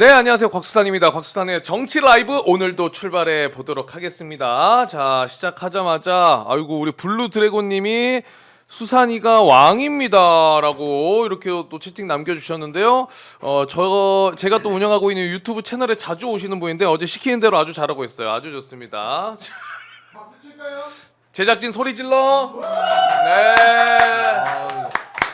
네, 안녕하세요. 곽수산입니다. 곽수산의 정치 라이브 오늘도 출발해 보도록 하겠습니다. 자, 시작하자마자 아이고 우리 블루 드래곤님이 수산이가 왕입니다라고 이렇게 또 채팅 남겨주셨는데요. 제가 또 운영하고 있는 유튜브 채널에 자주 오시는 분인데 어제 시키는 대로 아주 잘하고 있어요. 아주 좋습니다. 박수 칠까요? 제작진 소리 질러. 네.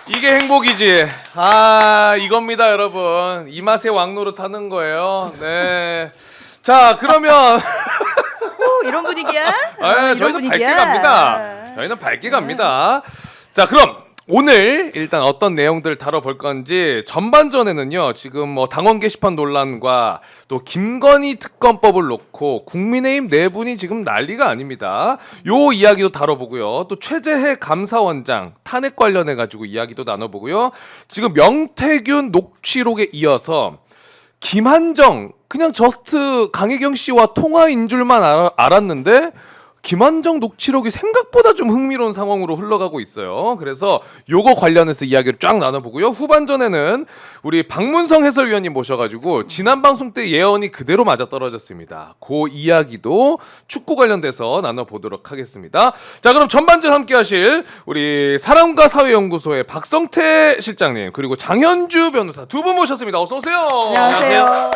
이게 행복이지. 아, 이겁니다, 여러분. 이 맛에 왕노릇 하는 거예요. 네. 자, 그러면 오, 이런 분위기야? 저희는 이런 밝게 분위기야? 갑니다. 저희는 밝게 갑니다. 자, 그럼 오늘 일단 어떤 내용들 다뤄볼 건지 전반전에는요. 지금 뭐 당원 게시판 논란과 또 김건희 특검법을 놓고 국민의힘 내분이 지금 난리가 아닙니다. 요 이야기도 다뤄보고요. 또 최재해 감사원장 탄핵 관련해 가지고 이야기도 나눠보고요. 지금 명태균 녹취록에 이어서 김한정 그냥 저스트 강혜경 씨와 통화인 줄만 알았는데 김한정 녹취록이 생각보다 좀 흥미로운 상황으로 흘러가고 있어요. 그래서 요거 관련해서 이야기를 쫙 나눠보고요. 후반전에는 우리 박문성 해설위원님 모셔가지고 지난 방송 때 예언이 그대로 맞아떨어졌습니다. 그 이야기도 축구 관련돼서 나눠보도록 하겠습니다. 자, 그럼 전반전 함께하실 우리 사람과 사회연구소의 박성태 실장님 그리고 장현주 변호사 두 분 모셨습니다. 어서 오세요. 안녕하세요.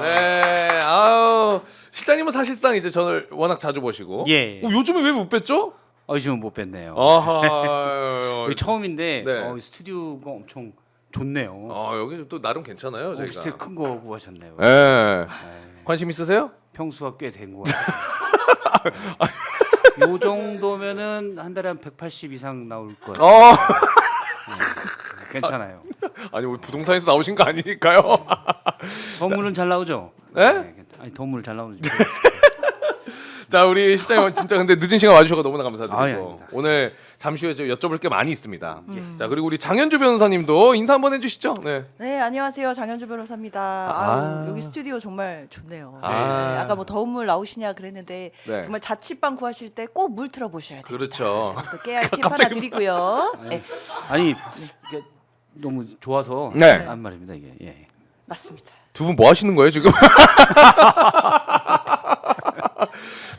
네, 아우. 실장님은 사실상 이제 저를 워낙 자주 보시고 예. 요즘에 왜 못 뵀죠? 요즘은 못 뵀네요. 아하. 여기 처음인데 네. 스튜디오가 엄청 좋네요. 여기 또 나름 괜찮아요, 저희가. 스튜디오 큰 거 구하셨네요. 예. 관심 있으세요? 평수가 꽤 된 거 같아요. 요 정도면은 한 달에 한 180 이상 나올 거예요. 괜찮아요. 아니 우리 부동산에서 나오신 거 아니니까요. 건물은 잘 나오죠? 네? 아니 건물 잘 나오는지. 자, 우리 실장님 진짜 근데 늦은 시간 와주셔서 너무나 감사드리고 아닙니다. 오늘 잠시 후에 좀 여쭤볼 게 많이 있습니다. 자, 그리고 우리 장현주 변호사님도 인사 한번 해주시죠. 네. 네, 안녕하세요. 장현주 변호사입니다. 아유, 여기 스튜디오 정말 좋네요. 아. 네, 아까 뭐 더운 물 나오시냐 그랬는데 네. 정말 자취방 구하실 때 꼭 물 틀어보셔야 돼요. 그렇죠. 또 깨알 팁 하나 드리고요. 네, 아니 이게 너무 좋아서 네. 한 말입니다 이게. 예. 맞습니다. 두 분 뭐 하시는 거예요 지금?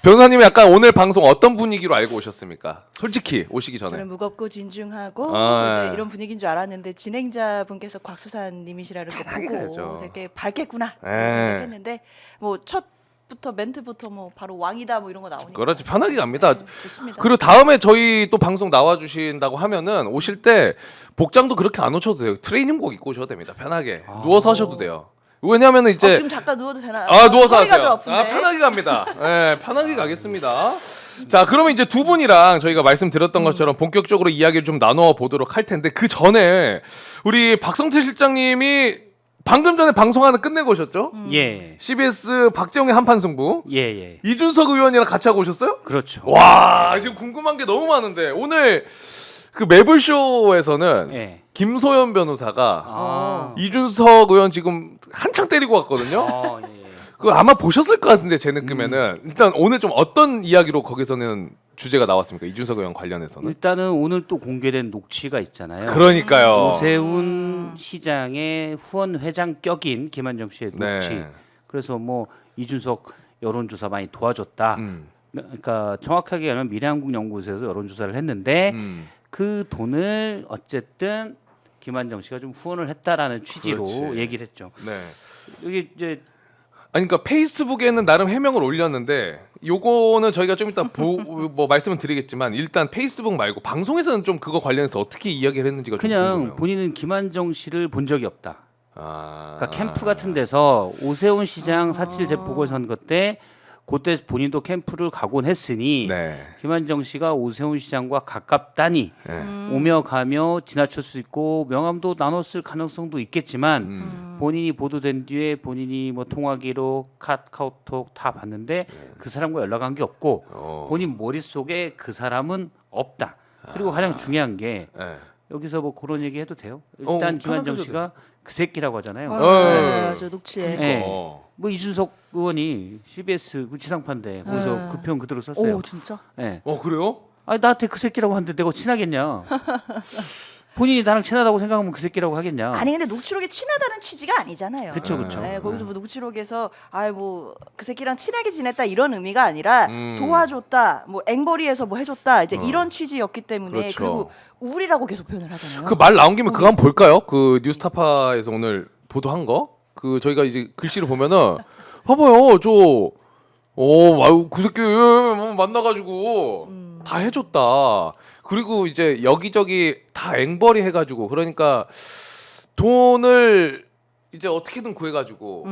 변호사님이 약간 오늘 방송 어떤 분위기로 알고 오셨습니까? 솔직히 오시기 전에. 저는 무겁고 진중하고 아, 이제 이런 분위기인 줄 알았는데 진행자분께서 곽수산님이시라는 거 편하게 보고 가야죠. 되게 밝겠구나 예. 생각했는데 뭐 첫부터 멘트부터 뭐 바로 왕이다 뭐 이런 거 나오니까 그렇지, 편하게 갑니다. 네, 좋습니다. 그리고 다음에 저희 또 방송 나와주신다고 하면은 오실 때 복장도 그렇게 안 오셔도 돼요. 트레이닝복 입고 오셔도 됩니다. 편하게 누워서 하셔도 돼요. 왜냐하면 이제 지금 잠깐 누워도 되나요? 누워서 허리가 좀 하세요. 아픈데. 편하게 갑니다. 네, 편하게 가겠습니다. 자, 그러면 이제 두 분이랑 저희가 말씀드렸던 것처럼 본격적으로 이야기를 좀 나눠 보도록 할 텐데 그 전에 우리 박성태 실장님이 방금 전에 방송 하나 끝내고 오셨죠? 예. CBS 박재홍의 한판 승부. 예. 이준석 의원이랑 같이 하고 오셨어요? 그렇죠. 와, 지금 궁금한 게 너무 많은데 오늘 그 매블쇼에서는 예. 김소연 변호사가 아. 이준석 의원 지금 한창 때리고 왔거든요. 예. 그 아마 보셨을 것 같은데 제 느낌에는 일단 오늘 좀 어떤 이야기로 거기서는 주제가 나왔습니까? 이준석 의원 관련해서는. 일단은 오늘 또 공개된 녹취가 있잖아요. 그러니까요. 오세훈 시장의 후원 회장 격인 김한정 씨의 녹취. 네. 그래서 뭐 이준석 여론조사 많이 도와줬다. 음. 그러니까 정확하게 말하면 미래한국연구소에서 여론조사를 했는데 음. 그 돈을 어쨌든 김한정 씨가 좀 후원을 했다라는 취지로 그렇지. 얘기를 했죠. 네. 여기 이제 아니 그러니까 페이스북에는 나름 해명을 올렸는데 요거는 저희가 좀 이따 뭐 말씀을 드리겠지만 일단 페이스북 말고 방송에서는 좀 그거 관련해서 어떻게 이야기를 했는지가 좀 그냥 궁금해요. 본인은 김한정 씨를 본 적이 없다. 아. 그러니까 캠프 같은 데서 오세훈 시장 사칠 재보궐선거 때 그때 본인도 캠프를 가곤 했으니 네. 김한정 씨가 오세훈 시장과 가깝다니 네. 오며 가며 지나칠 수 있고 명함도 나눴을 가능성도 있겠지만 본인이 보도된 뒤에 본인이 뭐 통화 기록, 카카오톡 다 봤는데 그 사람과 연락한 게 없고 본인 머릿속에 그 사람은 없다. 그리고 가장 중요한 게 네. 여기서 뭐 그런 얘기 해도 돼요? 일단 김한정 편하게 씨가 그 새끼라고 하잖아요. 네. 저 녹취에. 네. 어. 뭐 이준석 의원이 CBS 그 지상파인데 거기서 그 편 그대로 썼어요. 오 진짜? 네. 그래요? 아니 나한테 그 새끼라고 하는데 내가 친하겠냐? 본인이 나랑 친하다고 생각하면 그 새끼라고 하겠냐? 아니 근데 녹취록이 친하다는 취지가 아니잖아요. 그쵸, 그쵸. 네, 거기서 뭐 녹취록에서 뭐 그 새끼랑 친하게 지냈다 이런 의미가 아니라 도와줬다, 뭐 앵벌이에서 뭐 해줬다 이제 이런 취지였기 때문에 그렇죠. 그리고 우리라고 계속 표현을 하잖아요. 그 말 나온 김에 그거 한번 볼까요? 그 뉴스타파에서 오늘 보도한 거. 그 저희가 이제 글씨를 보면은 봐봐요. 아유 그 새끼 만나가지고 다 해줬다. 그리고 이제 여기저기 다 앵벌이 해가지고 그러니까 돈을 이제 어떻게든 구해가지고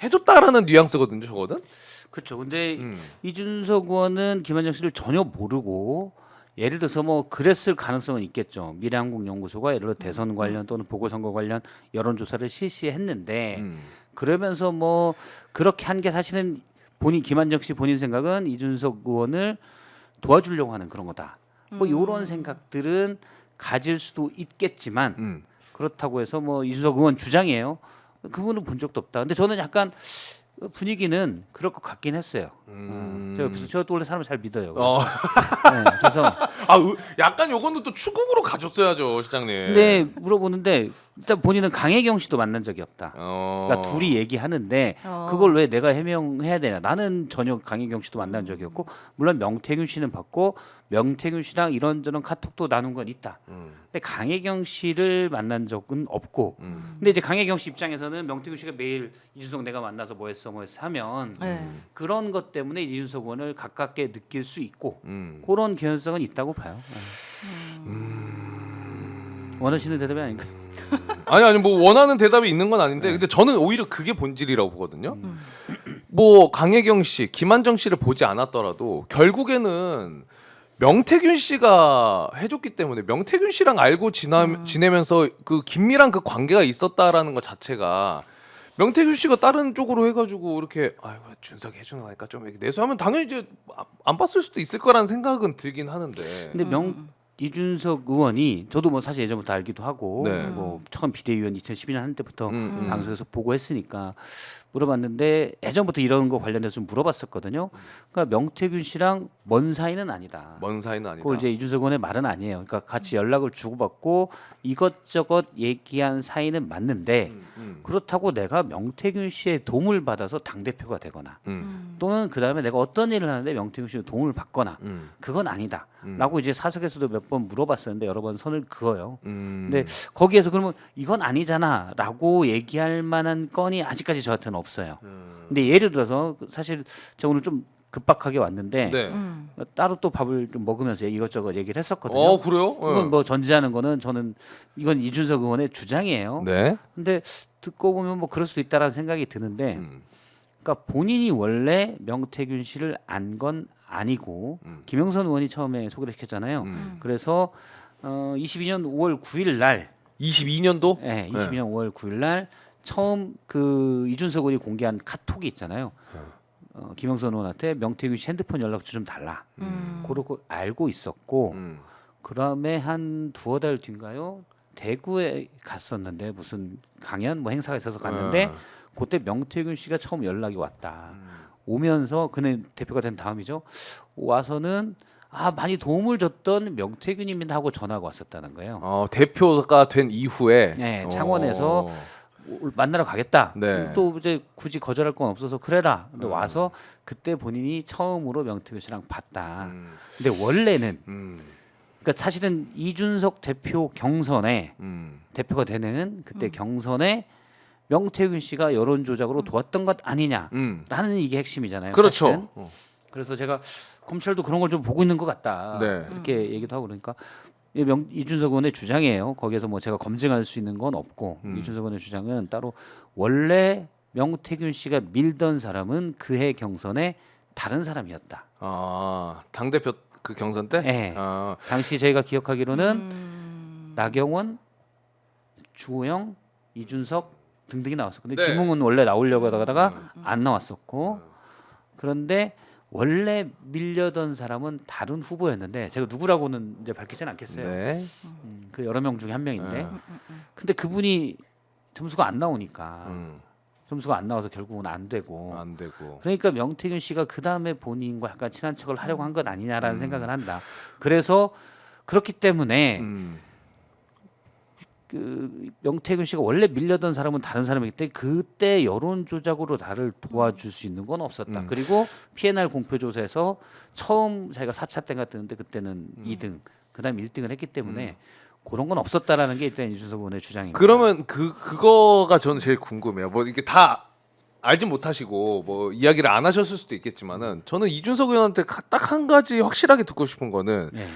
해줬다라는 뉘앙스거든요. 저거는. 그렇죠. 근데 이준석 의원은 김한정 씨를 전혀 모르고 예를 들어서 뭐 그랬을 가능성은 있겠죠. 미래한국연구소가 예를 들어 대선 관련 또는 보궐선거 관련 여론조사를 실시했는데 그러면서 뭐 그렇게 한 게 사실은 김한정 씨 본인 생각은 이준석 의원을 도와주려고 하는 그런 거다. 뭐 이런 생각들은 가질 수도 있겠지만 그렇다고 해서 뭐 이준석 의원 주장이에요. 그분은 본 적도 없다. 근데 저는 약간 분위기는 그럴 것 같긴 했어요. 제가 또 원래 사람을 잘 믿어요. 그래서 약간 요거는 또 추궁으로 가줬어야죠, 시장님. 근데 물어보는데 일단 본인은 강혜경 씨도 만난 적이 없다. 어. 그러니까 둘이 얘기하는데 그걸 왜 내가 해명해야 되냐? 나는 전혀 강혜경 씨도 만난 적이 없고 물론 명태균 씨는 봤고 명태균 씨랑 이런저런 카톡도 나눈 건 있다. 근데 강혜경 씨를 만난 적은 없고 근데 이제 강혜경 씨 입장에서는 명태균 씨가 매일 이준석 내가 만나서 뭐 했어 하면 그런 것 때문에 이준석 의원을 가깝게 느낄 수 있고 그런 개연성은 있다고 봐요. 원하시는 대답이 아닌가요? 아니 뭐 원하는 대답이 있는 건 아닌데 근데 저는 오히려 그게 본질이라고 보거든요. 뭐 강혜경 씨, 김한정 씨를 보지 않았더라도 결국에는 명태균 씨가 해줬기 때문에 명태균 씨랑 알고 지내면서 그 긴밀한 그 관계가 있었다라는 것 자체가 명태균 씨가 다른 쪽으로 해가지고 이렇게 아이고 준석이 해주는 거니까 좀 이렇게 내수하면 당연히 이제 안 봤을 수도 있을 거라는 생각은 들긴 하는데. 근데 이준석 의원이 저도 뭐 사실 예전부터 알기도 하고 네. 뭐 처음 비대위원 2012년 한 때부터 방송에서 보고 했으니까 물어봤는데 예전부터 이런 거 관련해서 좀 물어봤었거든요. 그러니까 명태균 씨랑 먼 사이는 아니다. 먼 사이는 아니다. 그걸 이제 이준석 의원의 말은 아니에요. 그러니까 같이 연락을 주고받고 이것저것 얘기한 사이는 맞는데 그렇다고 내가 명태균 씨의 도움을 받아서 당 대표가 되거나 또는 그 다음에 내가 어떤 일을 하는데 명태균 씨의 도움을 받거나 그건 아니다.라고 이제 사석에서도 몇 번 물어봤었는데 여러 번 선을 그어요. 근데 거기에서 그러면 이건 아니잖아라고 얘기할 만한 건이 아직까지 저한테는 없어요. 근데 예를 들어서 사실 제가 오늘 좀 급박하게 왔는데 네. 따로 또 밥을 좀 먹으면서 이것저것 얘기를 했었거든요. 그래요? 그건 뭐 전제하는 거는 저는 이건 이준석 의원의 주장이에요. 네. 근데 듣고 보면 뭐 그럴 수도 있다라는 생각이 드는데, 그러니까 본인이 원래 명태균 씨를 안 건 아니고 김영선 의원이 처음에 소개를 시켰잖아요. 그래서 22년 5월 9일 날, 22년도? 네, 22년 5월 9일 날 처음 그 이준석 의원이 공개한 카톡이 있잖아요. 김영선 의원한테 명태균 씨 핸드폰 연락처 좀 달라. 그러고 알고 있었고, 그다음에 한 두어 달 뒤인가요? 대구에 갔었는데 무슨 강연 뭐 행사가 있어서 갔는데 그때 명태균 씨가 처음 연락이 왔다. 오면서 그는 대표가 된 다음이죠. 와서는 많이 도움을 줬던 명태균입니다 하고 전화가 왔었다는 거예요. 대표가 된 이후에 네, 창원에서 만나러 가겠다. 네. 또 이제 굳이 거절할 건 없어서 그래라. 근데 와서 그때 본인이 처음으로 명태균 씨랑 봤다. 근데 원래는 그러니까 사실은 이준석 대표 경선에 대표가 되는 그때 경선에 명태균 씨가 여론 조작으로 도왔던 것 아니냐라는 이게 핵심이잖아요. 그렇죠. 사실은. 그래서 제가 검찰도 그런 걸 좀 보고 있는 것 같다. 네. 이렇게 얘기도 하고 그러니까 이준석 의원의 주장이에요. 거기에서 뭐 제가 검증할 수 있는 건 없고 이준석 의원의 주장은 따로 원래 명태균 씨가 밀던 사람은 그해 경선에 다른 사람이었다. 당 대표 그 경선 때? 네. 당시 저희가 기억하기로는 나경원, 주호영, 이준석 등등이 나왔었거든요. 네. 김웅은 원래 나오려고 하다가 안 나왔었고 그런데 원래 밀려던 사람은 다른 후보였는데 제가 누구라고는 이제 밝히지는 않겠어요. 네. 그 여러 명 중에 한 명인데 근데 그분이 점수가 안 나오니까 점수가 안 나와서 결국은 안 되고 안 되고. 그러니까 명태균 씨가 그 다음에 본인과 약간 친한 척을 하려고 한 것 아니냐라는 생각을 한다. 그래서 그렇기 때문에 그 명태균 씨가 원래 밀려던 사람은 다른 사람이기 때문에 그때 여론 조작으로 나를 도와줄 수 있는 건 없었다. 그리고 PNR 공표조사에서 처음 자기가 4차 때가 뜨는데 그때는 2등, 그다음 1등을 했기 때문에 그런 건 없었다라는 게 일단 이준석 의원의 주장입니다. 그러면 그거가 저는 제일 궁금해요. 뭐 이게 다 알지 못하시고 뭐 이야기를 안 하셨을 수도 있겠지만은 저는 이준석 의원한테 딱 한 가지 확실하게 듣고 싶은 거는 네.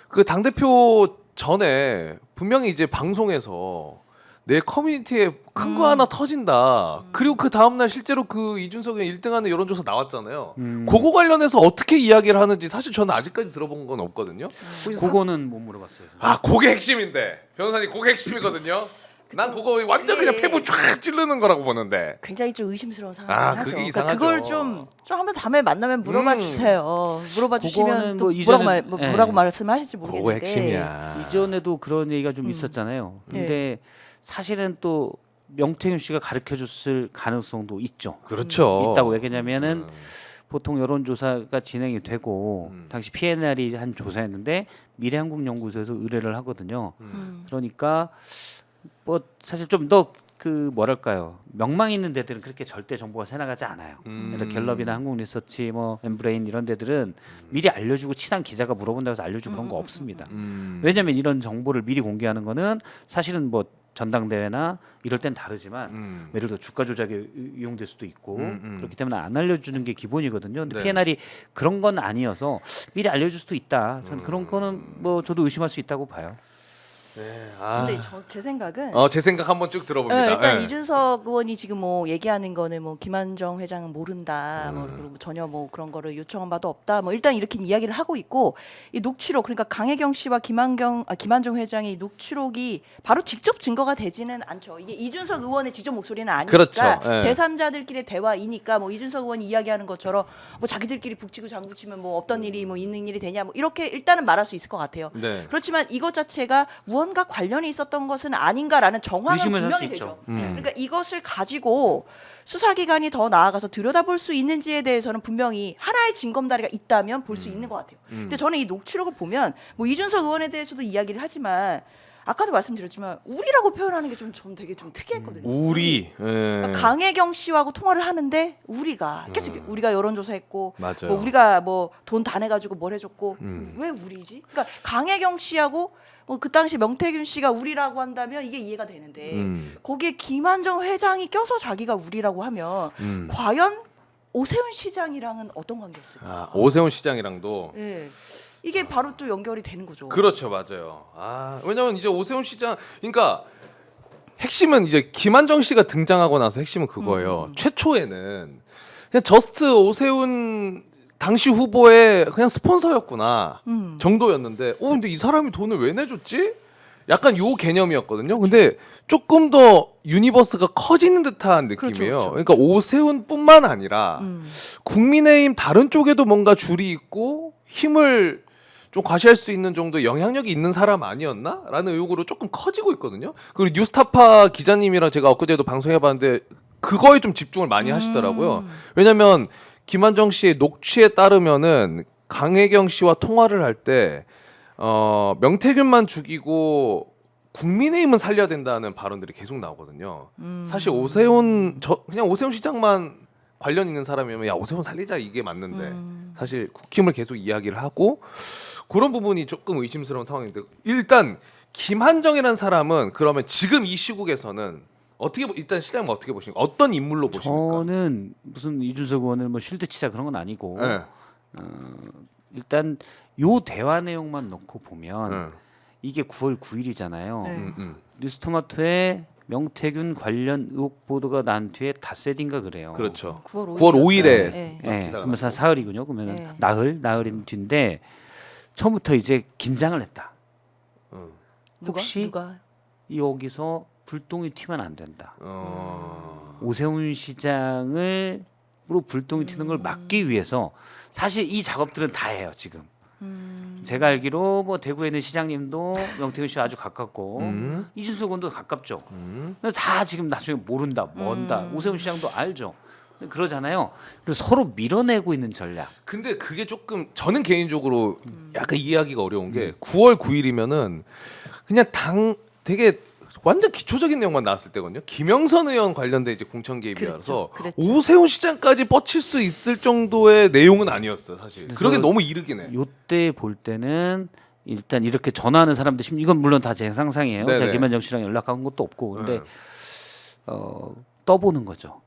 그 당 대표 전에 분명히 이제 방송에서 내 커뮤니티에 큰 거 하나 터진다. 그리고 그 다음 날 실제로 그 이준석 의원 1등하는 여론조사 나왔잖아요. 그거 관련해서 어떻게 이야기를 하는지 사실 저는 아직까지 들어본 건 없거든요. 혹시 그거는 못 물어봤어요. 아, 그게 핵심인데. 변호사님 그게 핵심이거든요. 난 그거 완전 그냥 그게- 패부 쫙 찌르는 거라고 보는데. 굉장히 좀 의심스러운 아, 상황이 하죠. 그게 그러니까 이상하죠. 그걸 좀 한번 다음에 만나면 물어봐 주세요. 물어봐 주시면 그거는 또 뭐 뭐라고 이전에- 말씀하실지 그거 모르겠는데. 핵심이야. 이전에도 그런 얘기가 좀 있었잖아요. 근데 사실은 또 명태균 씨가 가르쳐 줬을 가능성도 있죠. 그렇죠. 있다고. 왜냐면은 보통 여론조사가 진행이 되고 당시 PNR이 한 조사였는데 미래한국연구소에서 의뢰를 하거든요. 그러니까 뭐 사실 좀 더 그 뭐랄까요, 명망 있는 데들은 그렇게 절대 정보가 새나가지 않아요. 예를 들어 갤럽이나 한국리서치, 뭐 엠브레인 이런 데들은 미리 알려주고 친한 기자가 물어본다고 해서 알려주고 그런 거 없습니다. 왜냐하면 이런 정보를 미리 공개하는 거는 사실은 뭐 전당대회나 이럴 땐 다르지만 예를 들어 주가 조작에 이용될 수도 있고 그렇기 때문에 안 알려주는 게 기본이거든요. 근데 네. PNR이 그런 건 아니어서 미리 알려줄 수도 있다. 전 그런 거는 뭐 저도 의심할 수 있다고 봐요. 근데 제 생각은 제 생각 한번 쭉 들어봅니다. 일단 예. 이준석 의원이 지금 뭐 얘기하는 거는 뭐 김한정 회장은 모른다, 뭐 그리고 전혀 뭐 그런 거를 요청한 바도 없다, 뭐 일단 이렇게 이야기를 하고 있고 이 녹취록, 그러니까 강혜경 씨와 김한정 회장의 이 녹취록이 바로 직접 증거가 되지는 않죠. 이게 이준석 의원의 직접 목소리는 아니니까 그렇죠. 예. 제3자들끼리의 대화이니까 뭐 이준석 의원이 이야기하는 것처럼 뭐 자기들끼리 북치고 장구치면 뭐 없던 일이 뭐 있는 일이 되냐, 뭐 이렇게 일단은 말할 수 있을 것 같아요. 네. 그렇지만 이것 자체가 무언가 관련이 있었던 것은 아닌가라는 정황은 의심을 할 분명히 수 있죠. 되죠. 그러니까 이것을 가지고 수사기관이 더 나아가서 들여다볼 수 있는지에 대해서는 분명히 하나의 징검다리가 있다면 볼 수 있는 것 같아요. 근데 저는 이 녹취록을 보면 뭐 이준석 의원에 대해서도 이야기를 하지만 아까도 말씀드렸지만 우리라고 표현하는 게 좀 되게 좀 특이했거든요. 우리. 예. 그러니까 강혜경 씨하고 통화를 하는데 우리가 계속 우리가 여론조사했고 맞아요. 뭐 우리가 뭐 돈 다 내가지고 뭘 해줬고 왜 우리지? 그러니까 강혜경 씨하고 뭐 그 당시 명태균 씨가 우리라고 한다면 이게 이해가 되는데 거기에 김한정 회장이 껴서 자기가 우리라고 하면 과연 오세훈 시장이랑은 어떤 관계였을까? 아, 오세훈 시장이랑도 예. 이게 바로 또 연결이 되는 거죠. 그렇죠, 맞아요. 아, 왜냐면 이제 오세훈 시장, 그러니까 핵심은 이제 김한정 씨가 등장하고 나서 핵심은 그거예요. 최초에는 그냥 저스트 오세훈 당시 후보의 그냥 스폰서였구나 정도였는데, 근데 이 사람이 돈을 왜 내줬지? 약간 요 개념이었거든요. 근데 조금 더 유니버스가 커지는 듯한 느낌이에요. 그렇죠. 그러니까 오세훈뿐만 아니라 국민의힘 다른 쪽에도 뭔가 줄이 있고 힘을 좀 과시할 수 있는 정도의 영향력이 있는 사람 아니었나? 라는 의혹으로 조금 커지고 있거든요. 그리고 뉴스타파 기자님이랑 제가 엊그제도 방송해봤는데 그거에 좀 집중을 많이 하시더라고요. 왜냐면 김한정 씨의 녹취에 따르면은 강혜경 씨와 통화를 할 때 명태균만 죽이고 국민의힘은 살려야 된다는 발언들이 계속 나오거든요. 사실 그냥 오세훈 시장만 관련 있는 사람이면 야 오세훈 살리자 이게 맞는데 사실 국힘을 계속 이야기를 하고 그런 부분이 조금 의심스러운 상황인데, 일단 김한정이라는 사람은 그러면 지금 이 시국에서는 일단 시장님 어떻게 보십니까? 어떤 인물로 보십니까? 저는 무슨 이준석 의원을 뭐 쉴드 치자 그런 건 아니고 네. 일단 요 대화 내용만 놓고 보면 네. 이게 9월 9일이잖아요. 네. 뉴스토마토에 명태균 관련 의혹 보도가 난 뒤에 닷새인가 그래요. 그렇죠. 9월 9월 5일이었어요. 5일에 네. 네, 기사가 그러면서 사흘이군요. 그러면 네. 나흘인 뒤인데 처음부터 이제 긴장을 했다. 혹시 누가? 여기서 불똥이 튀면 안 된다. 어... 오세훈 시장으로 불똥이 튀는 걸 막기 위해서 사실 이 작업들은 다 해요 지금. 제가 알기로 뭐 대구에 있는 시장님도 명태균 씨와 아주 가깝고 이준석 의원도 가깝죠. 근데 다 지금 나중에 모른다, 뭔다. 오세훈 시장도 알죠. 그러잖아요. 그래서 서로 밀어내고 있는 전략. 근데 그게 조금 저는 개인적으로 약간 이해하기가 어려운 게 9월 9일이면은 그냥 되게 완전 기초적인 내용만 나왔을 때거든요. 김영선 의원 관련된 이제 공천 개입이라서 그랬죠. 오세훈 시장까지 뻗칠 수 있을 정도의 내용은 아니었어요, 사실. 그래서 그러게 너무 이르긴 해. 요때 볼 때는 일단 이렇게 전화하는 사람들 이건 물론 다 제 상상이에요. 네네. 제가 김한정 씨랑 연락한 것도 없고 근데 네. 떠보는 거죠.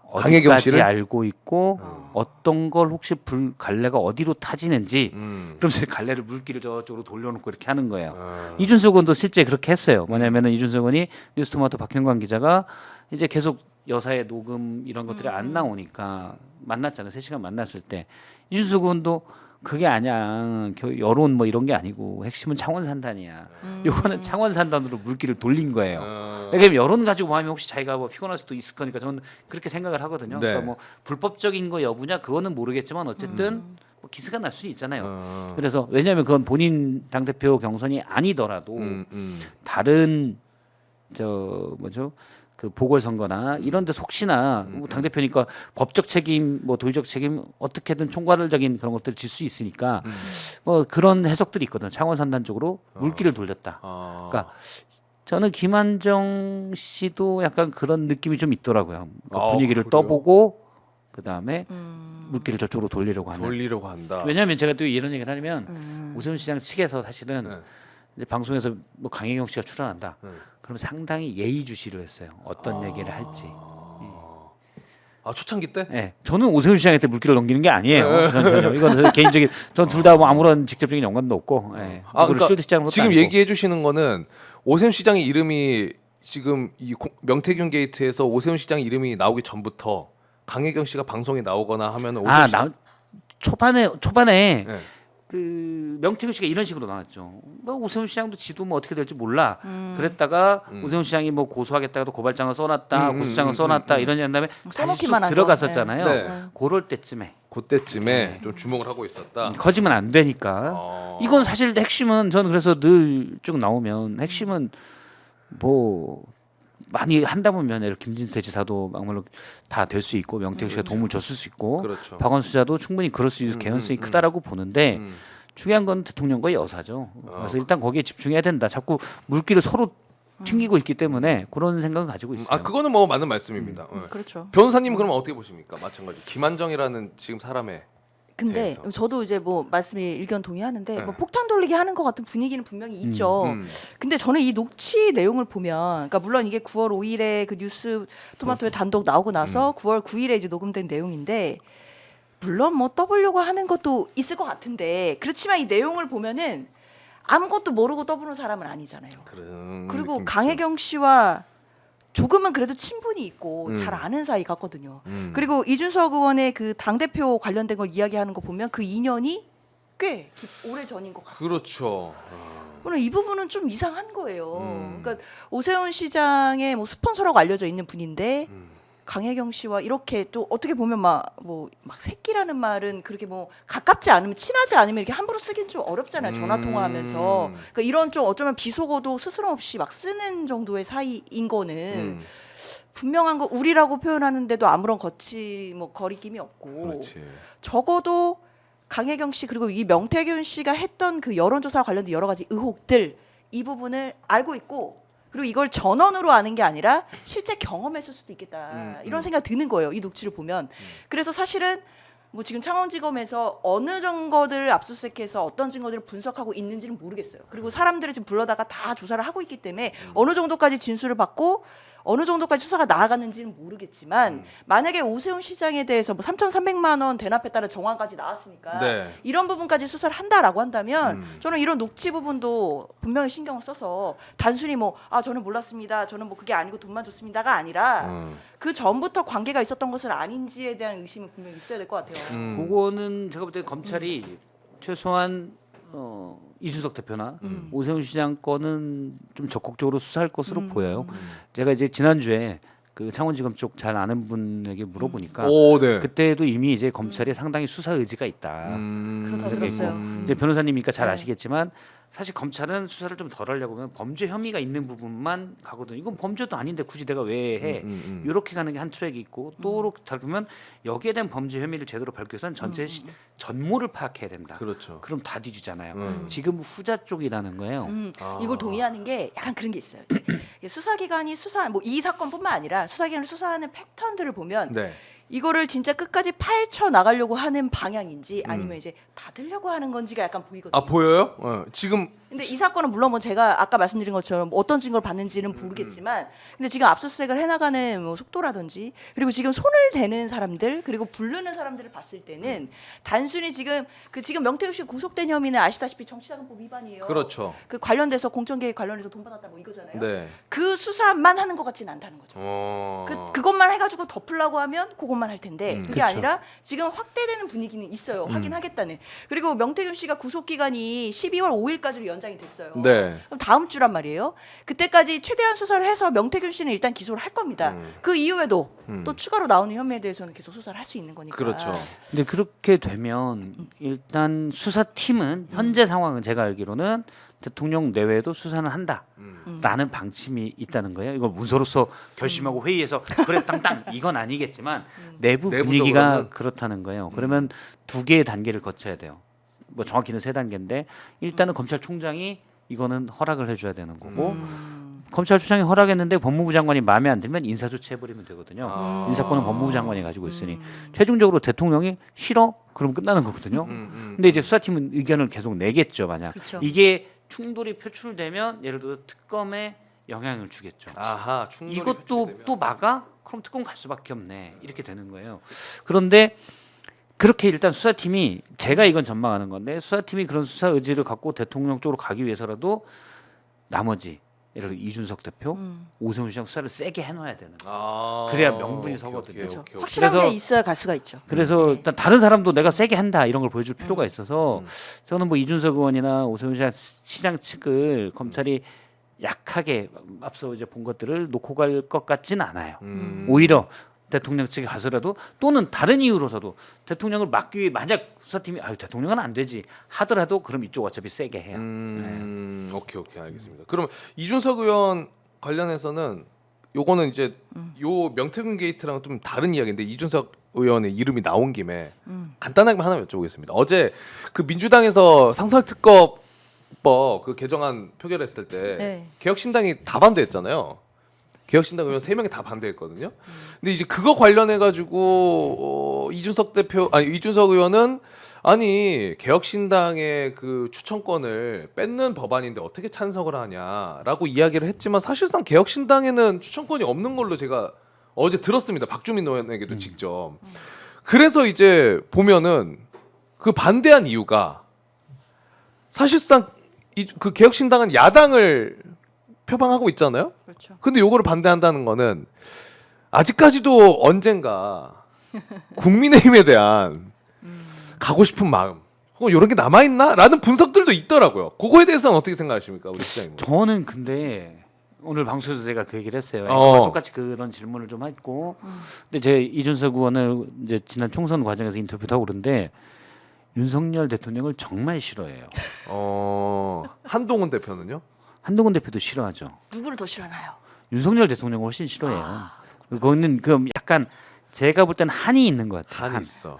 강혜경 어디까지 씨를? 알고 있고 어떤 걸 혹시 갈래가 어디로 타지는지 그러면서 갈래를 물기를 저쪽으로 돌려놓고 이렇게 하는 거예요. 이준석 의원도 실제 그렇게 했어요. 뭐냐면은 이준석 의원이 뉴스토마토 박형관 기자가 이제 계속 여사의 녹음 이런 것들이 안 나오니까 만났잖아요. 3시간 만났을 때 이준석 의원도 그게 아니야. 여론 뭐 이런 게 아니고 핵심은 창원 산단이야. 요거는 창원 산단으로 물기를 돌린 거예요. 그러니까 여론 가지고 하면 혹시 자기가 뭐 피곤할 수도 있을 거니까 저는 그렇게 생각을 하거든요. 네. 그러니까 뭐 불법적인 거 여부냐 그거는 모르겠지만 어쨌든 뭐 기스가 날 수 있잖아요. 그래서 왜냐하면 그건 본인 당 대표 경선이 아니더라도 다른 저 뭐죠? 그 보궐선거나 이런 데서 혹시나 뭐 당대표니까 법적 책임 뭐 도의적 책임 어떻게든 총괄적인 그런 것들을 질 수 있으니까 뭐 그런 해석들이 있거든요. 창원 산단 쪽으로 물기를 돌렸다. 그러니까 저는 김한정 씨도 약간 그런 느낌이 좀 있더라고요. 그러니까 분위기를 그래요? 떠보고 그다음에 물기를 저쪽으로 돌리려고 하는. 돌리려고 한다. 왜냐하면 제가 또 이런 얘기를 하면 오세훈 시장 측에서 사실은 네. 이제 방송에서 뭐 강혜경 씨가 출연한다. 그럼 상당히 예의주시로 했어요. 어떤 얘기를 할지. 아, 초창기 때? 네, 저는 오세훈 시장한테 물기를 넘기는 게 아니에요. 전혀. 이건 개인적인. 전 둘 다 뭐 아무런 직접적인 연관도 없고. 네. 그러니까 것도 지금 아니고. 얘기해 주시는 거는 오세훈 시장의 이름이 지금 이 명태균 게이트에서 오세훈 시장 이름이 나오기 전부터 강혜경 씨가 방송에 나오거나 하면 오세훈 시장... 초반에 네. 그 명태균 씨가 이런 식으로 나왔죠. 뭐 오세훈 시장도 지도 뭐 어떻게 될지 몰라. 그랬다가 오세훈 시장이 뭐 고소하겠다가도 고발장을 써놨다, 고소장을 써놨다 이런 다음에 다시 써놓기만 쑥 한 들어갔었잖아요. 거. 네. 그럴 때쯤에 그때쯤에 좀 주목을 하고 있었다. 거짓말 안 되니까. 이건 사실 핵심은 저는 그래서 늘 쭉 나오면 핵심은 뭐 많이 한다 보면 예를 김진태 지사도 막말로 다 될 수 있고 명태균 씨가 도움을 줬을 수 있고 그렇죠. 박원순 지사도 충분히 그럴 수 있을 개연성이 크다라고 보는데 중요한 건 대통령과 여사죠. 그래서 일단 거기에 집중해야 된다. 자꾸 물기를 서로 튕기고 있기 때문에 그런 생각을 가지고 있어요. 아, 그거는 뭐 맞는 말씀입니다. 그렇죠. 변호사님 그럼 어떻게 보십니까? 마찬가지. 김한정이라는 지금 사람의 근데 대해서. 저도 이제 뭐 말씀이 일견 동의하는데 네. 뭐 폭탄 돌리기 하는 것 같은 분위기는 분명히 있죠. 근데 저는 이 녹취 내용을 보면, 그러니까 물론 이게 9월 5일에 그 뉴스 토마토에 단독 나오고 나서 9월 9일에 이제 녹음된 내용인데, 물론 뭐 떠보려고 하는 것도 있을 것 같은데, 그렇지만 이 내용을 보면은 아무것도 모르고 떠보는 사람은 아니잖아요. 그리고 강혜경 씨와 조금은 그래도 친분이 있고 잘 아는 사이 같거든요. 그리고 이준석 의원의 그 당대표 관련된 걸 이야기하는 거 보면 그 인연이 꽤 오래 전인 것 같아요. 그렇죠. 저는 이 부분은 좀 이상한 거예요. 그러니까 오세훈 시장의 뭐 스폰서라고 알려져 있는 분인데 강혜경 씨와 이렇게 또 어떻게 보면 막 새끼라는 말은 그렇게 뭐 가깝지 않으면, 친하지 않으면 이렇게 함부로 쓰긴 좀 어렵잖아요. 전화 통화하면서. 그러니까 이런 좀 어쩌면 비속어도 스스럼 없이 막 쓰는 정도의 사이인 거는 분명한 거, 우리라고 표현하는데도 아무런 거리낌이 없고. 그렇지. 적어도 강혜경 씨 그리고 이 명태균 씨가 했던 그 여론조사와 관련된 여러 가지 의혹들, 이 부분을 알고 있고, 그리고 이걸 전언으로 아는 게 아니라 실제 경험했을 수도 있겠다, 이런 생각이 드는 거예요, 이 녹취를 보면. 그래서 사실은 뭐 지금 창원지검에서 어느 증거들을 압수수색해서 어떤 증거들을 분석하고 있는지는 모르겠어요. 그리고 사람들을 지금 불러다가 다 조사를 하고 있기 때문에 어느 정도까지 진술을 받고 어느 정도까지 수사가 나아갔는지는 모르겠지만, 만약에 오세훈 시장에 대해서 뭐 3,300만 원 대납했다는 정황까지 나왔으니까 네. 이런 부분까지 수사를 한다라고 한다면 저는 이런 녹취 부분도 분명히 신경을 써서 단순히 뭐 저는 몰랐습니다, 저는 뭐 그게 아니고 돈만 줬습니다가 아니라 그 전부터 관계가 있었던 것을 아닌지에 대한 의심은 분명히 있어야 될 것 같아요. 그거는 제가 볼 때 검찰이 최소한 이준석 대표나 오세훈 시장 건은 좀 적극적으로 수사할 것으로 보여요. 제가 이제 지난주에 그 창원지검 쪽 잘 아는 분에게 물어보니까 오, 네. 그때도 이미 이제 검찰이 상당히 수사 의지가 있다. 그렇다고 그렇게 들었어요. 있고. 이제 변호사님이니까 잘 네. 아시겠지만 사실 검찰은 수사를 좀 덜 하려고 하면 범죄 혐의가 있는 부분만 가거든요. 이건 범죄도 아닌데 굳이 내가 왜 해? 이렇게 가는 게 한 트랙이 있고 또 다르면 여기에 대한 범죄 혐의를 제대로 밝기 위해서는 전체 전모를 파악해야 된다. 그렇죠. 그럼 다 뒤지잖아요. 지금 후자 쪽이라는 거예요. 이걸 동의하는 게 약간 그런 게 있어요. 이제 수사기관이 뭐 이 사건뿐만 아니라 수사기관을 수사하는 패턴들을 보면 네. 이거를 진짜 끝까지 파헤쳐 나가려고 하는 방향인지 아니면 이제 받으려고 하는 건지가 약간 보이거든요. 아 보여요? 지금 근데 이 사건은 물론 뭐 제가 아까 말씀드린 것처럼 뭐 어떤 증거를 받는지는 모르겠지만 근데 지금 압수수색을 해나가는 뭐 속도라든지 그리고 지금 손을 대는 사람들 그리고 부르는 사람들을 봤을 때는 단순히 지금 명태우 씨 구속된 혐의는 아시다시피 정치자금법 위반이에요. 그렇죠. 그 관련돼서 공천계획 관련해서 돈 받았다 뭐 이거잖아요. 네. 그 수사만 하는 것 같지는 않다는 거죠. 어. 그것만 해가지고 덮으려고 하면 그것만 할 텐데 그게 그쵸. 아니라 지금 확대되는 분위기는 있어요. 확인하겠다는. 그리고 명태균 씨가 구속 기간이 12월 5일까지로 연장이 됐어요. 네. 그럼 다음 주란 말이에요. 그때까지 최대한 수사를 해서 명태균 씨는 일단 기소를 할 겁니다. 그 이후에도 또 추가로 나오는 혐의에 대해서는 계속 수사를 할 수 있는 거니까. 그렇죠. 근데 그렇게 되면 일단 수사팀은 현재 상황은 제가 알기로는 대통령 내외도 수사는 한다라는 방침이 있다는 거예요. 이걸 문서로서 결심하고 회의에서 그래 땅땅 이건 아니겠지만 내부 분위기가 내부적으로는. 그렇다는 거예요. 그러면 두 개의 단계를 거쳐야 돼요. 뭐 정확히는 세 단계인데 일단은 검찰총장이 이거는 허락을 해줘야 되는 거고 검찰총장이 허락했는데 법무부 장관이 마음에 안 들면 인사조치해버리면 되거든요. 아. 인사권은 법무부 장관이 가지고 있으니 최종적으로 대통령이 싫어? 그럼 끝나는 거거든요. 근데 이제 수사팀은 의견을 계속 내겠죠. 만약 그렇죠. 이게 충돌이 표출되면 예를 들어 특검에 영향을 주겠죠. 아하. 충돌이 이것도 표출되면. 또 막아? 그럼 특검 갈 수밖에 없네. 이렇게 되는 거예요. 그런데 그렇게 일단 수사팀이 제가 이건 전망하는 건데 수사팀이 그런 수사 의지를 갖고 대통령 쪽으로 가기 위해서라도 나머지 예를 들어 이준석 대표, 오세훈 시장 수사를 세게 해놔야 되는 거예요. 아. 그래야 명분이 오케이, 서거든요. 오케이, 그렇죠. 오케이, 오케이. 확실한 그래서- 게 있어야 갈 수가 있죠. 그래서 일단 다른 사람도 내가 세게 한다 이런 걸 보여줄 필요가 있어서 저는 뭐 이준석 의원이나 오세훈 시장 측을 검찰이 약하게 앞서 이제 본 것들을 놓고 갈 것 같진 않아요. 오히려 대통령 측에 가서라도 또는 다른 이유로서도 대통령을 막기 위해 만약 수사팀이 아유 대통령은 안 되지 하더라도 그럼 이쪽 어차피 세게 해요. 오케이 알겠습니다. 그럼 이준석 의원 관련해서는 요거는 이제 요 명태균 게이트랑 좀 다른 이야기인데 이준석 의원의 이름이 나온 김에 간단하게 하나 여쭤보겠습니다. 어제 그 민주당에서 상설특검법 그 개정안 표결했을 때 네. 개혁신당이 다 반대했잖아요. 개혁신당 의원 3명이 다 반대했거든요. 근데 이제 그거 관련해 가지고 이준석 의원은 아니 개혁신당의 그 추천권을 뺏는 법안인데 어떻게 찬성을 하냐라고 이야기를 했지만 사실상 개혁신당에는 추천권이 없는 걸로 제가 어제 들었습니다. 박주민 의원에게도 직접. 그래서 이제 보면은 그 반대한 이유가 사실상 그 개혁신당은 야당을 표방하고 있잖아요. 그렇죠. 근데 요거를 반대한다는 거는 아직까지도 언젠가 국민의힘에 대한 가고 싶은 마음 혹은 이런 게 남아 있나라는 분석들도 있더라고요. 그거에 대해서는 어떻게 생각하십니까, 우리 시장님? 저는 근데 오늘 방송에서 제가 그 얘기를 했어요. 똑같이 그런 질문을 좀 했고, 근데 제 이준석 의원을 이제 지난 총선 과정에서 인터뷰도 하고 그런데 윤석열 대통령을 정말 싫어해요. 한동훈 대표는요? 한동훈 대표도 싫어하죠. 누구를 더 싫어하나요? 윤석열 대통령을 훨씬 싫어해요. 그거는 그 약간 제가 볼 때는 한이 있는 것 같아요. 한이 있어.